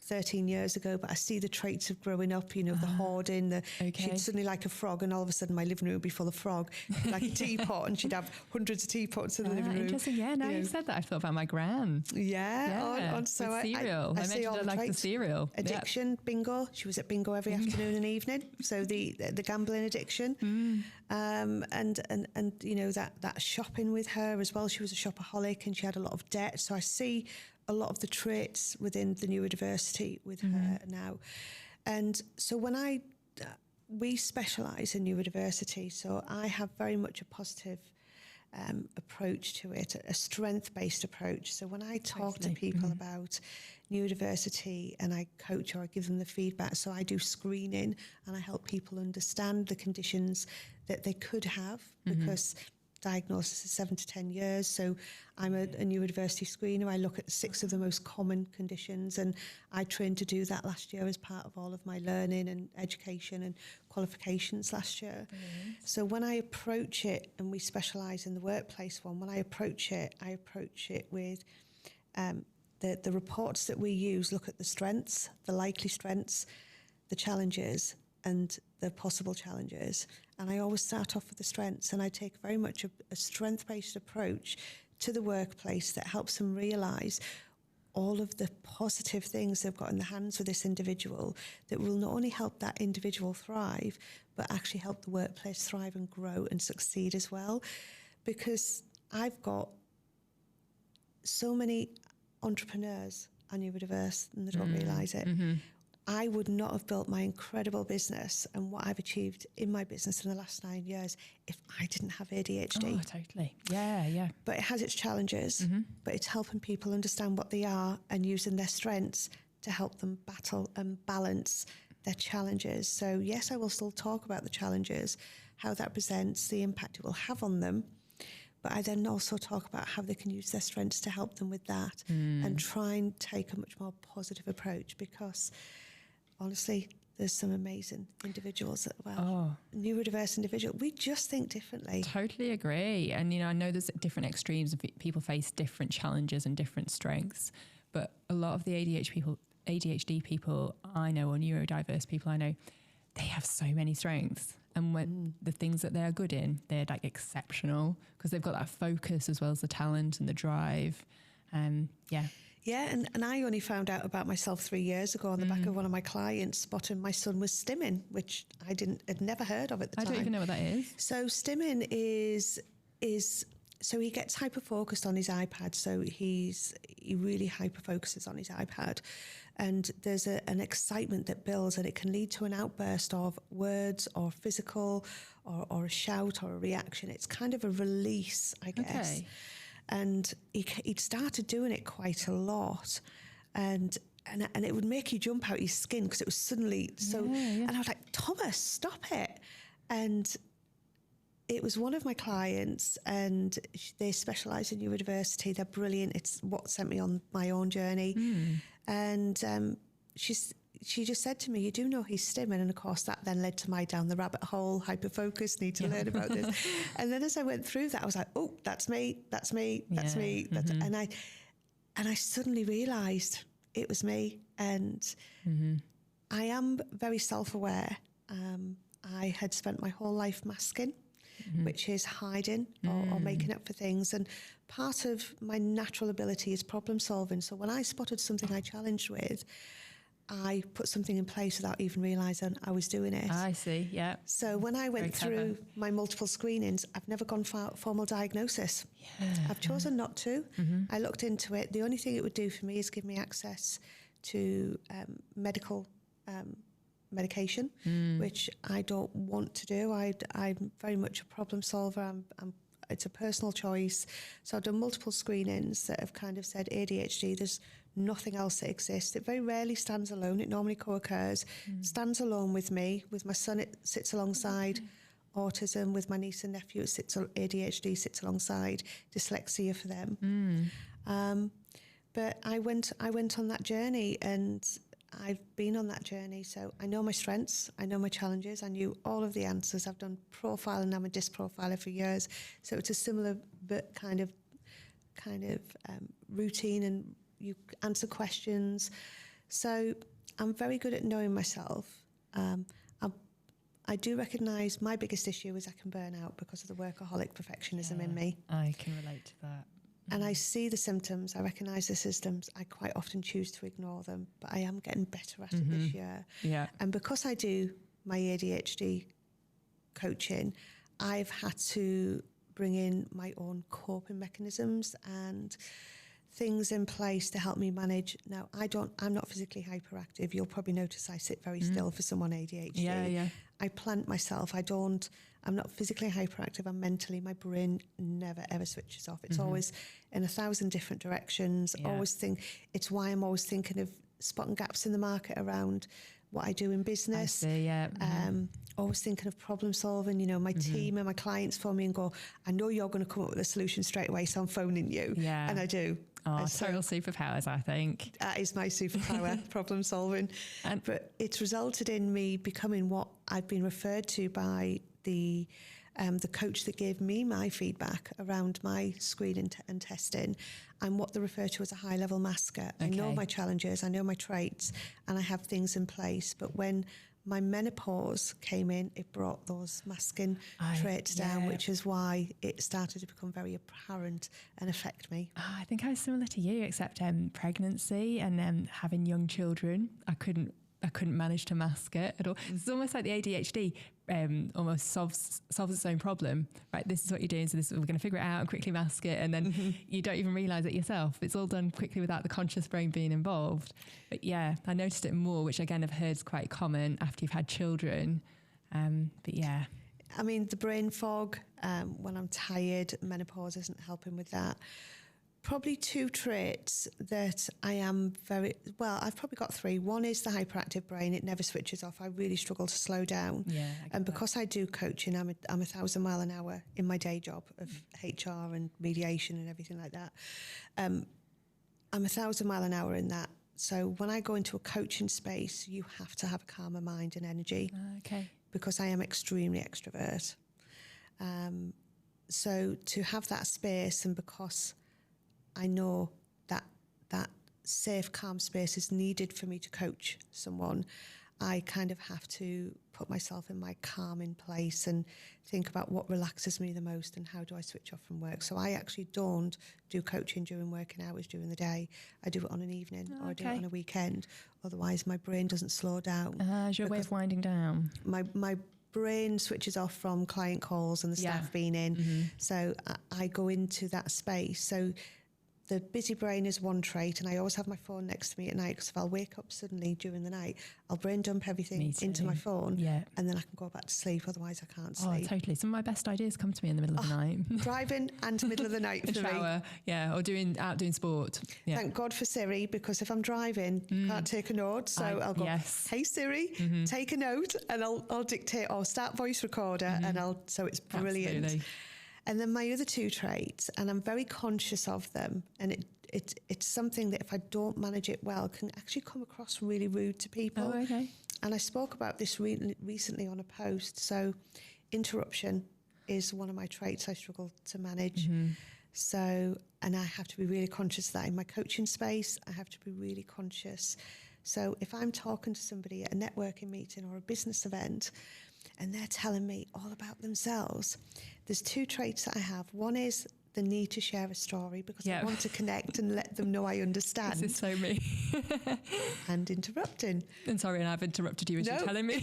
13 years ago, but I see the traits of growing up, the hoarding, she'd suddenly like a frog, and all of a sudden my living room would be full of frog, like a teapot, and she'd have hundreds of teapots in the living room. Interesting. Yeah, now you said that, I thought about my gran. On so cereal. I mentioned I like the cereal. Addiction, bingo. She was at bingo every afternoon and evening. So the gambling addiction. And that shopping with her as well. She was a shopaholic, and she had a lot of debt. So I see a lot of the traits within the neurodiversity with her now. And so when we specialise in neurodiversity, so I have very much a positive approach to it, a strength-based approach. So when I talk to people about neurodiversity, and I coach or I give them the feedback, so I do screening, and I help people understand the conditions that they could have, because diagnosis is 7 to 10 years. So I'm a neurodiversity screener. I look at 6 of the most common conditions, and I trained to do that last year as part of all of my learning and education and qualifications last year. So when I approach it, and we specialise in the workplace one, when I approach it with the reports that we use, look at the strengths, the likely strengths, the challenges, and the possible challenges. And I always start off with the strengths, and I take very much a strength-based approach to the workplace that helps them realise all of the positive things they've got in their hands with this individual that will not only help that individual thrive, but actually help the workplace thrive and grow and succeed as well. Because I've got so many entrepreneurs are neurodiverse, and they don't realise it. I would not have built my incredible business and what I've achieved in my business in the last 9 years if I didn't have ADHD. Oh, totally. Yeah. But it has its challenges, but it's helping people understand what they are and using their strengths to help them battle and balance their challenges. So yes, I will still talk about the challenges, how that presents, the impact it will have on them. But I then also talk about how they can use their strengths to help them with that and try and take a much more positive approach, because honestly, there's some amazing individuals that, neurodiverse individual. We just think differently. Totally agree. And, I know there's different extremes of people face different challenges and different strengths, but a lot of the ADHD people I know, or neurodiverse people I know, they have so many strengths. And when the things that they're good in, they're like exceptional because they've got that focus as well as the talent and the drive. Yeah, and I only found out about myself 3 years ago on the back of one of my clients spotting my son was stimming, which had never heard of at the time. I don't even know what that is. So stimming is so he gets hyper-focused on his iPad. So he really hyper-focuses on his iPad. And there's an excitement that builds, and it can lead to an outburst of words or physical or a shout or a reaction. It's kind of a release, I guess. Okay. And he'd started doing it quite a lot. And it would make you jump out your skin because it was suddenly so... Yeah. And I was like, Thomas, stop it. And it was one of my clients, and they specialise in neurodiversity. They're brilliant. It's what sent me on my own journey. And she just said to me, you do know he's stimming. And of course, that then led to my down the rabbit hole, hyper-focus, need to learn about this. And then as I went through that, I was like, oh, that's me. And I suddenly realised it was me. And I am very self-aware. I had spent my whole life masking, which is hiding or making up for things. And part of my natural ability is problem solving. So when I spotted something I challenged with, I put something in place without even realising I was doing it. I see, yeah. So when I went through my multiple screenings, I've never gone for formal diagnosis. Yeah. I've chosen not to. I looked into it. The only thing it would do for me is give me access to medical medication, which I don't want to do. I'm very much a problem solver. It's a personal choice. So I've done multiple screenings that have kind of said ADHD, there's nothing else that exists. It very rarely stands alone. It normally co-occurs. Stands alone with me. With my son, it sits alongside autism. With my niece and nephew, ADHD sits alongside dyslexia for them. But I went on that journey, and I've been on that journey. So I know my strengths. I know my challenges. I knew all of the answers. I've done profiling. I'm a disc profiler for years. So it's a similar but kind of routine, and you answer questions. So I'm very good at knowing myself. I do recognise my biggest issue is I can burn out because of the workaholic perfectionism in me. I can relate to that. And I see the symptoms, I recognise the symptoms. I quite often choose to ignore them, but I am getting better at it this year. Yeah. And because I do my ADHD coaching, I've had to bring in my own coping mechanisms and things in place to help me manage. Now, I'm not physically hyperactive. You'll probably notice I sit very still for someone ADHD. Yeah. I plant myself. I'm not physically hyperactive. I'm mentally, my brain never ever switches off. It's always in 1,000 different directions. Yeah. It's why I'm always thinking of spotting gaps in the market around what I do in business. I see, yeah. Always thinking of problem solving. My team and my clients phone me and go, I know you're going to come up with a solution straight away, so I'm phoning you. Yeah. And I do. Oh, total superpowers, I think. That is my superpower, problem solving. But it's resulted in me becoming what I've been referred to by the coach that gave me my feedback around my screening and testing. I'm what they refer to as a high-level masker. Okay. I know my challenges, I know my traits, and I have things in place. But when my menopause came in, it brought those masking traits down, which is why it started to become very apparent and affect me. I think I was similar to you, except pregnancy and having young children. I couldn't I couldn't manage to mask it at all. It's almost like the ADHD almost solves its own problem. Right, this is what you're doing, so we're going to figure it out and quickly mask it, and then you don't even realise it yourself. It's all done quickly without the conscious brain being involved. But yeah, I noticed it more, which again I've heard is quite common after you've had children. But yeah. I mean, the brain fog, when I'm tired, menopause isn't helping with that. Probably two traits that I am I've probably got three. One is the hyperactive brain. It never switches off. I really struggle to slow down. Yeah, and because I do coaching, I'm 1,000 mile an hour in my day job of HR and mediation and everything like that. I'm 1,000 mile an hour in that. So when I go into a coaching space, you have to have a calmer mind and energy. Okay. Because I am extremely extrovert. So to have that space, and because I know that safe, calm space is needed for me to coach someone, I kind of have to put myself in my calming place and think about what relaxes me the most and how do I switch off from work. So I actually don't do coaching during working hours during the day. I do it on an evening or I do it on a weekend. Otherwise, my brain doesn't slow down. As your way of winding down. My brain switches off from client calls and the staff being in. So I go into that space. So the busy brain is one trait, and I always have my phone next to me at night, because if I'll wake up suddenly during the night, I'll brain dump everything into my phone, and then I can go back to sleep. Otherwise, I can't sleep. Oh, totally. Some of my best ideas come to me in the middle of the night. Driving and middle of the night for shower, me. or doing sport. Yeah. Thank God for Siri, because if I'm driving, you can't take a note. So I'll go, hey Siri, take a note, and I'll dictate or start voice recorder, and so it's brilliant. Absolutely. And then my other two traits, and I'm very conscious of them, and it's something that if I don't manage it well, can actually come across really rude to people. Oh, okay. And I spoke about this recently on a post. So interruption is one of my traits I struggle to manage. So, and I have to be really conscious of that in my coaching space. I have to be really conscious. So if I'm talking to somebody at a networking meeting or a business event, and they're telling me all about themselves, there's two traits that I have. One is the need to share a story, because I want to connect and let them know I understand. This is so me. And interrupting. And sorry, and I've interrupted you as you're telling me.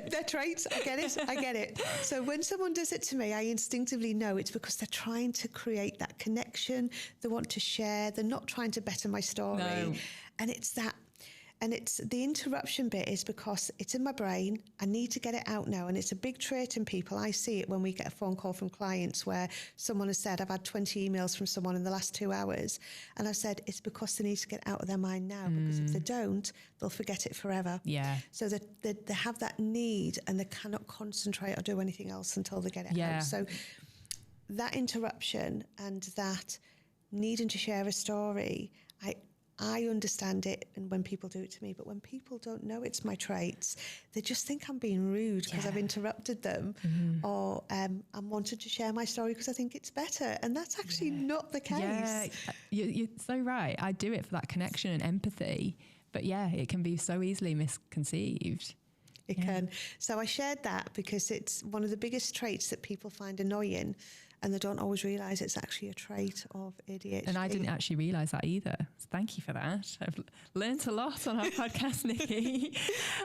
They're traits. I get it. So when someone does it to me, I instinctively know it's because they're trying to create that connection. They want to share. They're not trying to better my story. No. And it's that. And it's the interruption bit is because it's in my brain. I need to get it out now. And it's a big trait in people. I see it when we get a phone call from clients where someone has said, I've had 20 emails from someone in the last 2 hours. And I've said, it's because they need to get out of their mind now, because if they don't, they'll forget it forever. Yeah. So they have that need, and they cannot concentrate or do anything else until they get it out. So that interruption and that needing to share a story, I understand it, and when people do it to me, but when people don't know it's my traits, they just think I'm being rude because I've interrupted them, or I'm wanting to share my story because I think it's better, and that's actually not the case. Yeah, you're so right. I do it for that connection and empathy, but it can be so easily misconceived. It can. So I shared that because it's one of the biggest traits that people find annoying, and they don't always realise it's actually a trait of ADHD. And I didn't actually realise that either. So thank you for that. I've learnt a lot on our podcast, Nikki.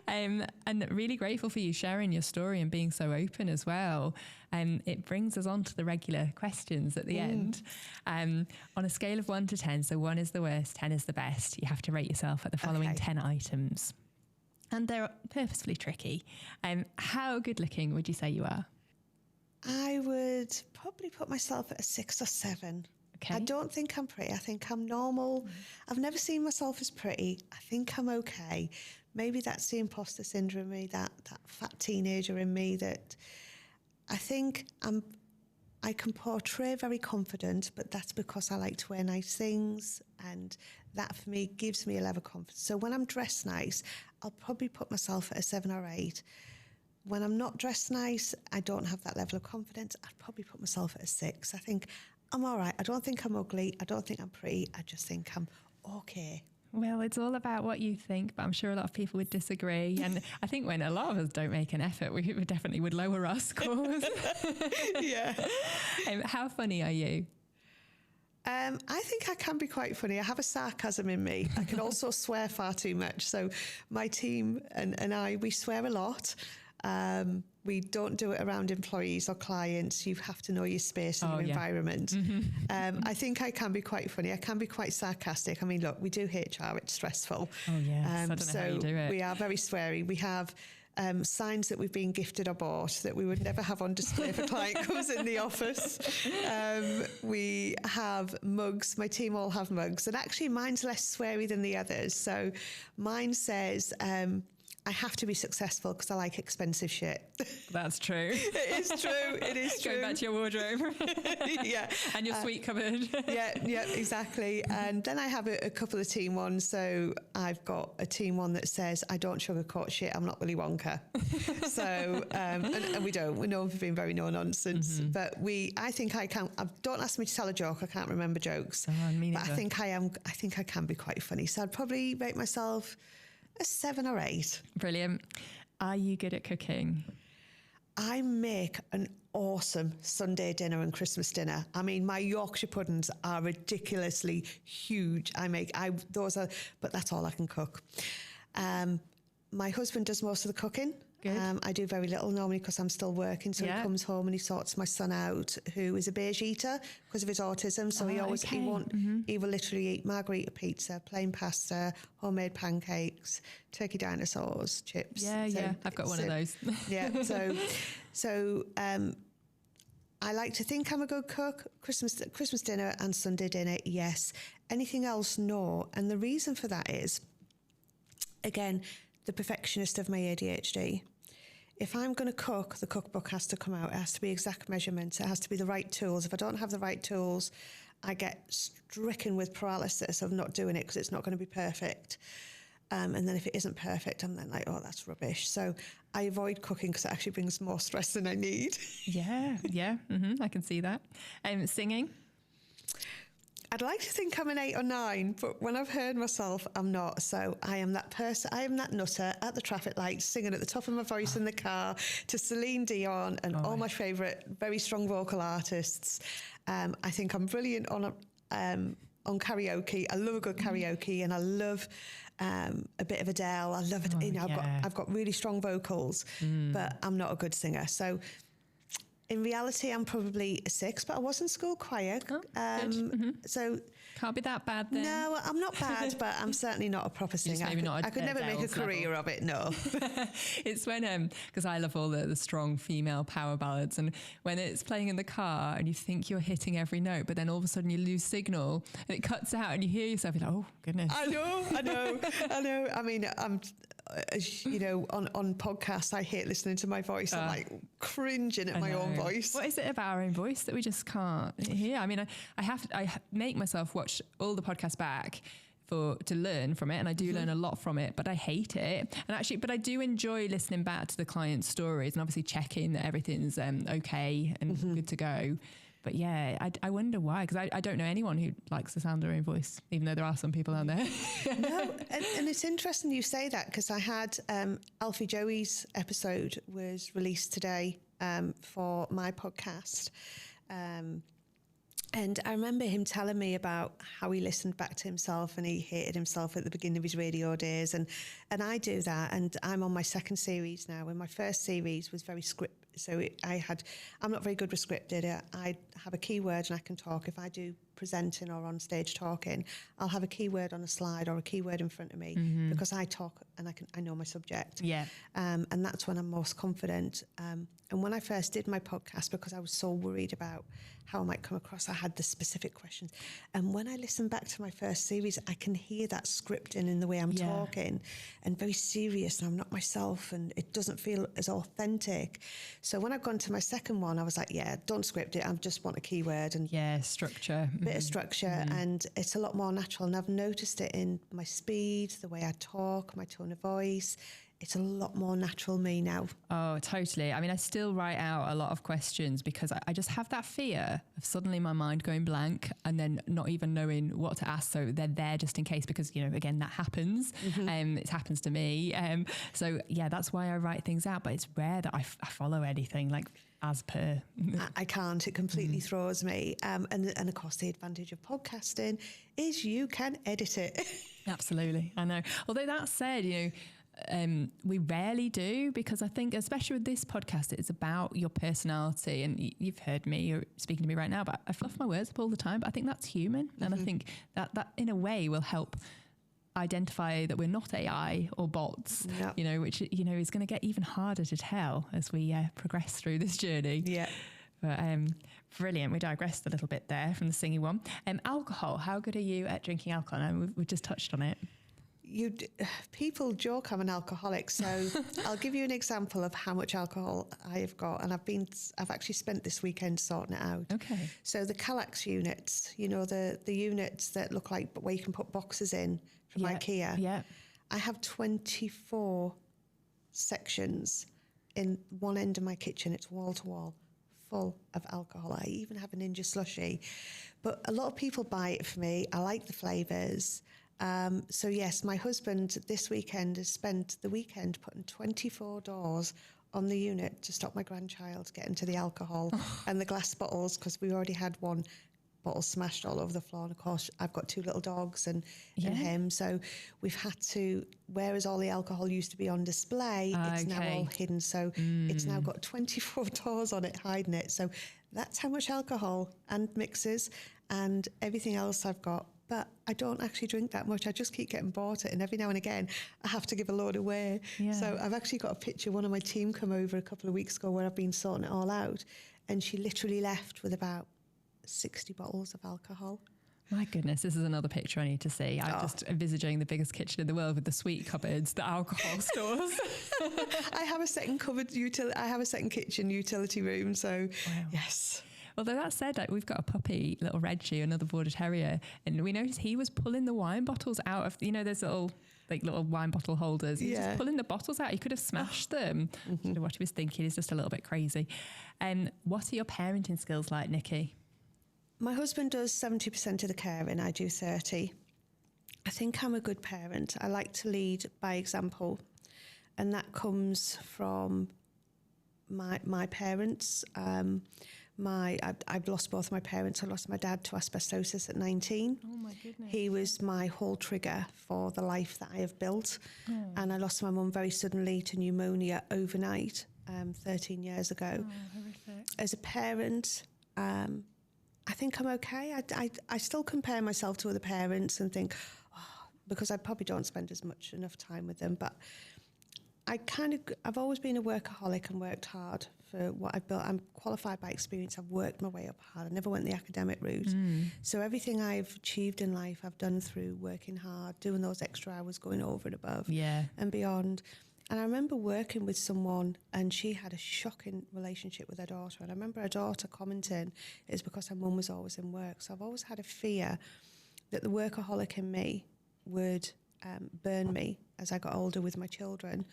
And really grateful for you sharing your story and being so open as well. It brings us on to the regular questions at the end. On a scale of 1 to 10, so 1 is the worst, 10 is the best, you have to rate yourself at the following 10 items. And they're purposefully tricky. How good looking would you say you are? I would probably put myself at a 6 or 7. Okay. I don't think I'm pretty. I think I'm normal. I've never seen myself as pretty. I think I'm okay. Maybe that's the imposter syndrome in me, that fat teenager in me, that I think I can portray very confident, but that's because I like to wear nice things, and that for me gives me a level of confidence. So when I'm dressed nice, I'll probably put myself at a 7 or 8. When I'm not dressed nice, I don't have that level of confidence. I'd probably put myself at a 6. I think I'm all right. I don't think I'm ugly. I don't think I'm pretty. I just think I'm okay. Well, it's all about what you think, but I'm sure a lot of people would disagree. And I think when a lot of us don't make an effort, we definitely would lower our scores. Yeah. How funny are you? I think I can be quite funny. I have a sarcasm in me. I can also swear far too much. So my team and I, we swear a lot. We don't do it around employees or clients. You have to know your space and your environment. I think I can be quite funny. I can be quite sarcastic. I mean, look, we do HR. It's stressful. Oh, yes. I don't know how you do it. We are very sweary. We have signs that we've been gifted or bought that we would never have on display if a client comes in the office. We have mugs. My team all have mugs. And actually, mine's less sweary than the others. So mine says... I have to be successful because I like expensive shit. That's true. It is true. It is true. Going back to your wardrobe. Yeah. And your sweet cupboard. Yeah, exactly. And then I have a couple of team ones. So I've got a team one that says, I don't sugarcoat shit. I'm not Willy Wonka. So, and we don't. We're known for being very no-nonsense. But I think I can. Don't ask me to tell a joke. I can't remember jokes. But I think I can be quite funny. So I'd probably rate myself a 7 or 8. Brilliant. Are you good at cooking? I make an awesome Sunday dinner and Christmas dinner. I mean, my Yorkshire puddings are ridiculously huge. But that's all I can cook. My husband does most of the cooking. Good. I do very little normally because I'm still working. So he comes home and he sorts my son out, who is a beige eater because of his autism. So he will literally eat margarita pizza, plain pasta, homemade pancakes, turkey dinosaurs, chips. Yeah. I've got one of those. Yeah. So I like to think I'm a good cook. Christmas dinner and Sunday dinner, yes. Anything else, no. And the reason for that is, again, the perfectionist of my ADHD. If I'm going to cook, the cookbook has to come out. It has to be exact measurements. It has to be the right tools. If I don't have the right tools, I get stricken with paralysis of not doing it because it's not going to be perfect. And then if it isn't perfect, I'm then like, oh, that's rubbish. So I avoid cooking because it actually brings more stress than I need. Yeah. I can see that. Singing? I'd like to think I'm an 8 or 9, but when I've heard myself, I'm not. So I am that person. I am that nutter at the traffic lights, singing at the top of my voice in the car to Celine Dion and all my favourite, very strong vocal artists. I think I'm brilliant on karaoke. I love a good karaoke, and I love a bit of Adele. I love it. I've got really strong vocals, but I'm not a good singer. So. In reality, I'm probably a 6, but I was in school choir. So can't be that bad then. No, I'm not bad, but I'm certainly not a proper singer. I could never make a career of it, no. It's when, because I love all the strong female power ballads, and when it's playing in the car and you think you're hitting every note, but then all of a sudden you lose signal and it cuts out and you hear yourself, you're like, oh, goodness. I know. I mean, as you know, on podcasts, I hate listening to my voice. I'm like cringing at my own voice. What is it about our own voice that we just can't hear? I mean, I make myself watch all the podcasts back to learn from it, and I do learn a lot from it, but I hate it. But I do enjoy listening back to the client's stories and obviously checking that everything's okay and good to go. But yeah, I wonder why, because I don't know anyone who likes the sound of their own voice, even though there are some people out there. No, and it's interesting you say that, because I had Alfie Joey's episode was released today for my podcast. And I remember him telling me about how he listened back to himself and he hated himself at the beginning of his radio days. And I do that. And I'm on my second series now. And my first series was very scripted. So I'm not very good with scripted. I have a keyword and I can talk. If I do presenting or on stage talking, I'll have a keyword on a slide or a keyword in front of me because I talk and I know my subject. Yeah. And that's when I'm most confident. And when I first did my podcast, because I was so worried about how I might come across, I had the specific questions. And when I listen back to my first series, I can hear that scripting in the way I'm talking and very serious, and I'm not myself, and it doesn't feel as authentic. So when I've gone to my second one, I was like, don't script it. I just want a keyword and structure. Bit of structure, and it's a lot more natural. And I've noticed it in my speed, the way I talk, my tone of voice. it's a lot more natural me now. Oh, totally. I mean, I still write out a lot of questions because I just have that fear of suddenly my mind going blank and then not even knowing what to ask. So they're there just in case, because, you know, again, that happens. It happens to me. So yeah, that's why I write things out, but it's rare that I follow anything like as per. I can't. It completely throws me. And of course, the advantage of podcasting is you can edit it. Absolutely. I know. Although that said, you know, we rarely do, because I think, especially with this podcast, it's about your personality, and you've heard me, you're speaking to me right now, but I fluff my words up all the time, but I think that's human. And I think that in a way will help identify that we're not AI or bots, you know, which, you know, is going to get even harder to tell as we progress through this journey. Yeah. But brilliant. We digressed a little bit there from the singing one. Alcohol, how good are you at drinking alcohol? And we've just touched on it. People joke I'm an alcoholic, so I'll give you an example of how much alcohol I have got, and I've actually spent this weekend sorting it out. Okay. So the Kallax units, you know, the units that look like where you can put boxes in from IKEA. Yeah. I have 24 sections in one end of my kitchen. It's wall to wall, full of alcohol. I even have a Ninja slushie, but a lot of people buy it for me. I like the flavours. So yes, my husband this weekend has spent the weekend putting 24 doors on the unit to stop my grandchild getting to the alcohol and the glass bottles, because we already had one bottle smashed all over the floor. And of course, I've got 2 little dogs and him. So we've had to, whereas all the alcohol used to be on display, it's now all hidden. So it's now got 24 doors on it, hiding it. So that's how much alcohol and mixers and everything else I've got. But I don't actually drink that much. I just keep getting bought it. And every now and again, I have to give a load away. Yeah. So I've actually got a picture. One of my team come over a couple of weeks ago where I've been sorting it all out. And she literally left with about 60 bottles of alcohol. My goodness, this is another picture I need to see. I'm just envisaging the biggest kitchen in the world with the sweet cupboards, the alcohol stores. I have a second I have a second kitchen utility room. So yes. Although that said, like, we've got a puppy, little Reggie, another border terrier, and we noticed he was pulling the wine bottles out of, you know, there's little wine bottle holders. He was just pulling the bottles out. He could have smashed them. I don't know what he was thinking. He's just a little bit crazy. What are your parenting skills like, Nikki? My husband does 70% of the caring. I do 30%. I think I'm a good parent. I like to lead by example, and that comes from my parents. I've lost both my parents. I lost my dad to asbestosis at 19. Oh my goodness. He was my whole trigger for the life that I have built. And I lost my mum very suddenly to pneumonia overnight 13 years ago. Horrific. As a parent, I think I'm okay. I still compare myself to other parents and think, because I probably don't spend enough time with them, but I've always been a workaholic and worked hard for what I've built. I'm qualified by experience. I've worked my way up hard. I never went the academic route. So everything I've achieved in life, I've done through working hard, doing those extra hours, going over and above and beyond. And I remember working with someone, and she had a shocking relationship with her daughter. And I remember her daughter commenting, it's because her mum was always in work. So I've always had a fear that the workaholic in me would burn me as I got older with my children.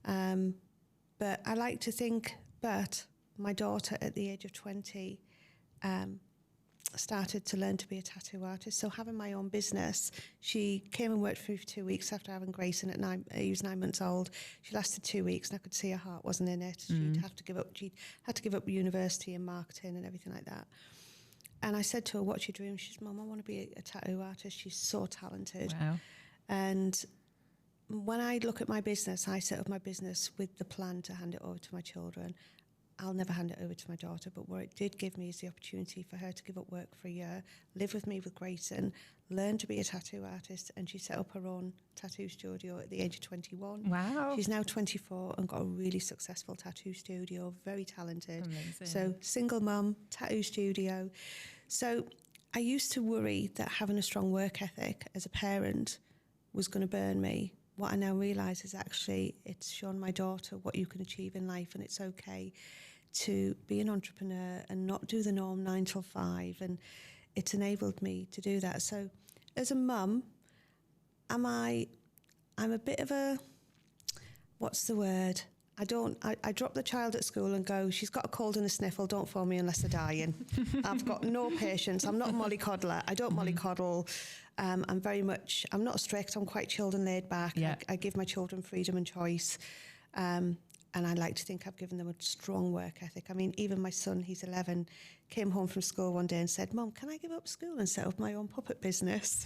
But I like to think, but my daughter at the age of 20 started to learn to be a tattoo artist. So having my own business, she came and worked for me for 2 weeks after having Grayson he was 9 months old. She lasted 2 weeks, and I could see her heart wasn't in it. She'd had to give up university and marketing and everything like that. And I said to her, "What's your dream?" She said, "Mum, I want to be a tattoo artist." She's so talented. Wow. And when I look at my business, I set up my business with the plan to hand it over to my children. I'll never hand it over to my daughter, but what it did give me is the opportunity for her to give up work for a year, live with me with Grayson, learn to be a tattoo artist, and she set up her own tattoo studio at the age of 21. Wow. She's now 24 and got a really successful tattoo studio, very talented. Amazing. So single mum, tattoo studio. So I used to worry that having a strong work ethic as a parent was going to burn me. What I now realise is actually it's shown my daughter what you can achieve in life, and it's okay to be an entrepreneur and not do the norm 9 till 5, and it's enabled me to do that. So as a mum, I'm a bit of a, what's the word? I drop the child at school and go, she's got a cold and a sniffle, don't phone me unless they're dying. I've got no patience. I'm not a mollycoddler. I don't mollycoddle. I'm not strict. I'm quite chilled and laid back. Yeah. I give my children freedom and choice. And I like to think I've given them a strong work ethic. I mean, even my son, he's 11, came home from school one day and said, Mum, can I give up school and set up my own puppet business?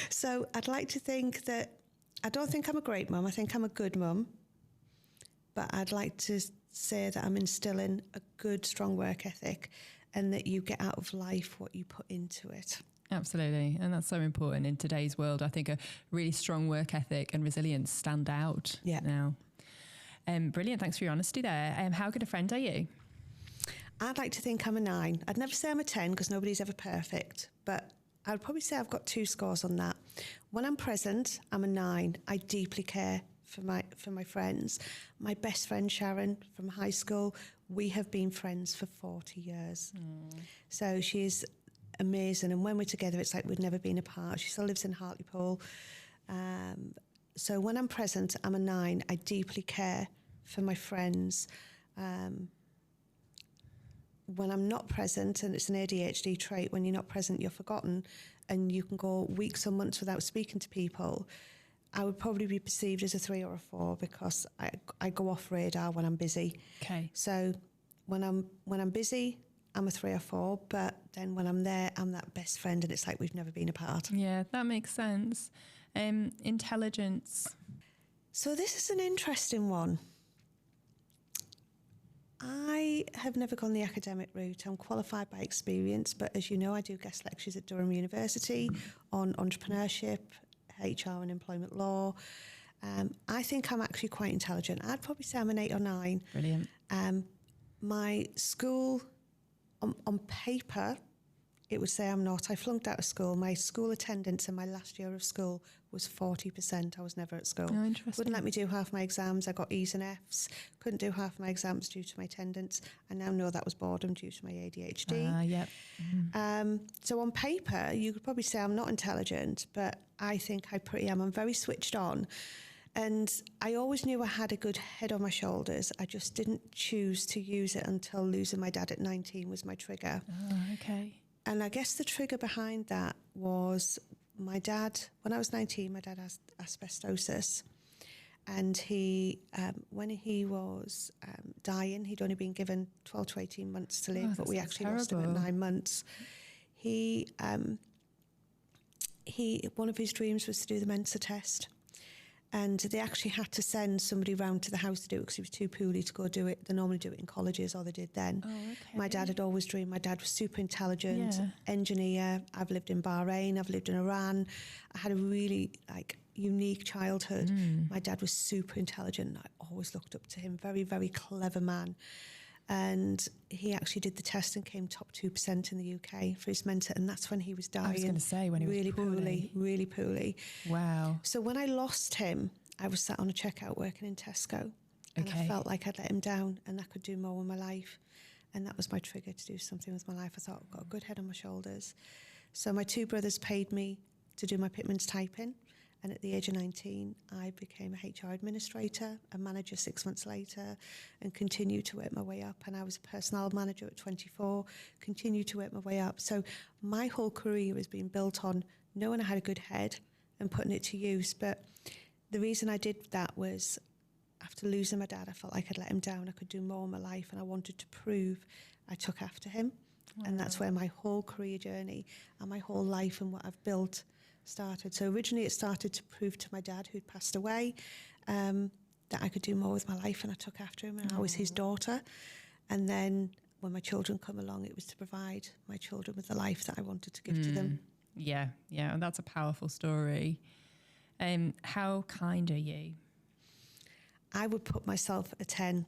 So I'd like to think that, I don't think I'm a great mum. I think I'm a good mum. But I'd like to say that I'm instilling a good, strong work ethic, and that you get out of life what you put into it. Absolutely. And that's so important in today's world. I think a really strong work ethic and resilience stand out now. Brilliant. Thanks for your honesty there. How good a friend are you? I'd like to think I'm a 9. I'd never say I'm a 10 because nobody's ever perfect. But I'd probably say I've got 2 scores on that. When I'm present, I'm a 9. I deeply care for my friends. My best friend, Sharon, from high school, we have been friends for 40 years. So she's amazing. And when we're together, it's like we've never been apart. She still lives in Hartlepool. So when I'm present, I'm a 9. I deeply care for my friends. When I'm not present, and it's an ADHD trait, when you're not present, you're forgotten, and you can go weeks or months without speaking to people, I would probably be perceived as a 3 or a 4 because I go off radar when I'm busy. Okay. So when I'm busy, I'm a 3 or 4, but then when I'm there, I'm that best friend, and it's like we've never been apart. Yeah, that makes sense. Intelligence. So this is an interesting one. I have never gone the academic route. I'm qualified by experience, but as you know, I do guest lectures at Durham University on entrepreneurship, HR and employment law. I think I'm actually quite intelligent. I'd probably say I'm an 8 or 9. Brilliant. My school, on paper, it would say I'm not. I flunked out of school. My school attendance in my last year of school was 40%. I was never at school. Oh, interesting. Wouldn't let me do half my exams. I got E's and F's. Couldn't do half my exams due to my attendance. I now know that was boredom due to my ADHD. Yep. So on paper, you could probably say I'm not intelligent, but I think I pretty am. I'm very switched on. And I always knew I had a good head on my shoulders. I just didn't choose to use it until losing my dad at 19 was my trigger. Oh, okay. And I guess the trigger behind that was my dad. When I was 19, my dad had asbestosis. And he, when he was dying, he'd only been given 12 to 18 months to live, but we actually lost him at 9 months. One of his dreams was to do the Mensa test. And they actually had to send somebody round to the house to do it because he was too poorly to go do it. They normally do it in colleges, or they did then. Oh, okay. My dad had always dreamed. My dad was super intelligent, engineer. I've lived in Bahrain. I've lived in Iran. I had a really unique childhood. My dad was super intelligent. I always looked up to him. Very, very clever man. And he actually did the test and came top 2% in the UK for his Mensa, and that's when he was dying. I was going to say, when he was really poorly. Wow. So when I lost him, I was sat on a checkout working in Tesco, and I felt like I'd let him down and I could do more with my life. And that was my trigger to do something with my life. I thought, I've got a good head on my shoulders. So my 2 brothers paid me to do my Pitman's typing. And at the age of 19, I became a HR administrator, a manager 6 months later, and continued to work my way up. And I was a personnel manager at 24, continued to work my way up. So my whole career has been built on knowing I had a good head and putting it to use. But the reason I did that was after losing my dad, I felt like I'd let him down. I could do more in my life, and I wanted to prove I took after him. Wow. And that's where my whole career journey and my whole life and what I've built started. So originally it started to prove to my dad, who'd passed away, that I could do more with my life, and I took after him, and I was his daughter. And then when my children come along, it was to provide my children with the life that I wanted to give to them. Yeah, and that's a powerful story. How kind are you? I would put myself at a 10.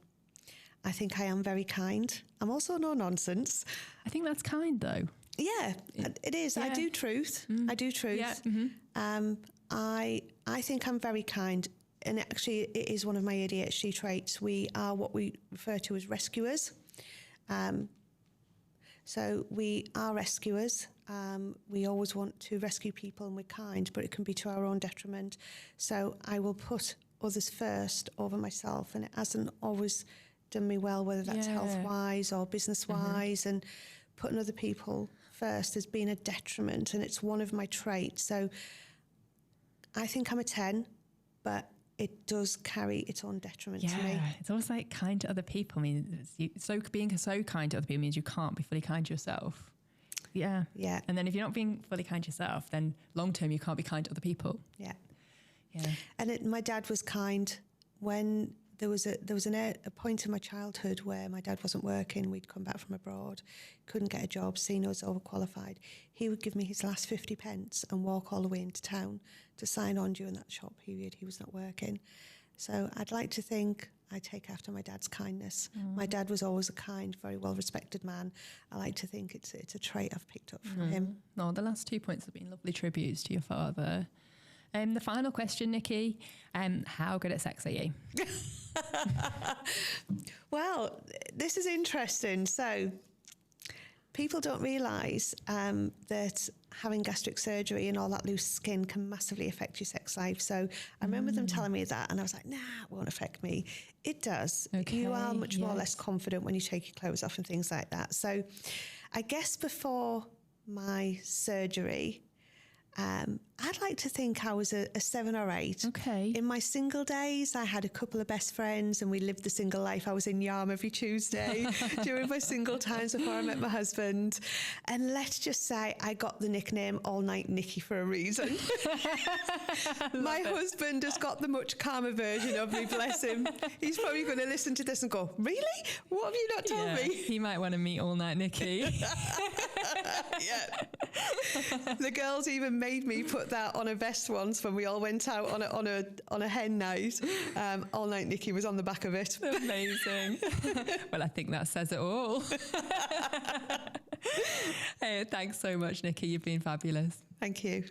I think I am very kind. I'm also no nonsense. I think that's kind, though. Yeah, it is. Yeah. I do truth. I do truth. Yeah. I think I'm very kind. And actually, it is one of my ADHD traits. We are what we refer to as rescuers. So we are rescuers. We always want to rescue people, and we're kind, but it can be to our own detriment. So I will put others first over myself, and it hasn't always done me well, whether that's health-wise or business-wise, and putting other people first has been a detriment, and it's one of my traits. So I think I'm a 10, but it does carry its own detriment to me. It's almost like kind to other people. I mean, being so kind to other people means you can't be fully kind to yourself. Yeah. And then if you're not being fully kind to yourself, then long term you can't be kind to other people. Yeah. And my dad was kind when there was a point in my childhood where my dad wasn't working. We'd come back from abroad, couldn't get a job, seen us overqualified. He would give me his last 50 pence and walk all the way into town to sign on during that short period he was not working. So I'd like to think I take after my dad's kindness. My dad was always a kind, very well-respected man. I like to think it's a trait I've picked up from him. No, the last 2 points have been lovely tributes to your father. The final question, Nikki, how good at sex are you? Well, this is interesting. So people don't realise that having gastric surgery and all that loose skin can massively affect your sex life. So I remember them telling me that, and I was like, nah, it won't affect me. It does. Okay, you are much more less confident when you take your clothes off and things like that. So I guess before my surgery, I'd like to think I was a 7 or 8. Okay. In my single days, I had a couple of best friends and we lived the single life. I was in Yarm every Tuesday during my single times before I met my husband. And let's just say I got the nickname All Night Nikki for a reason. My husband has got the much calmer version of me, bless him. He's probably going to listen to this and go, really? What have you not told me? He might want to meet All Night Nikki. The girls even made me put that on a vest once when we all went out on a hen night. All Night Nikki was on the back of it. Amazing. Well, I think that says it all. Hey, thanks so much, Nikki. You've been fabulous. Thank you.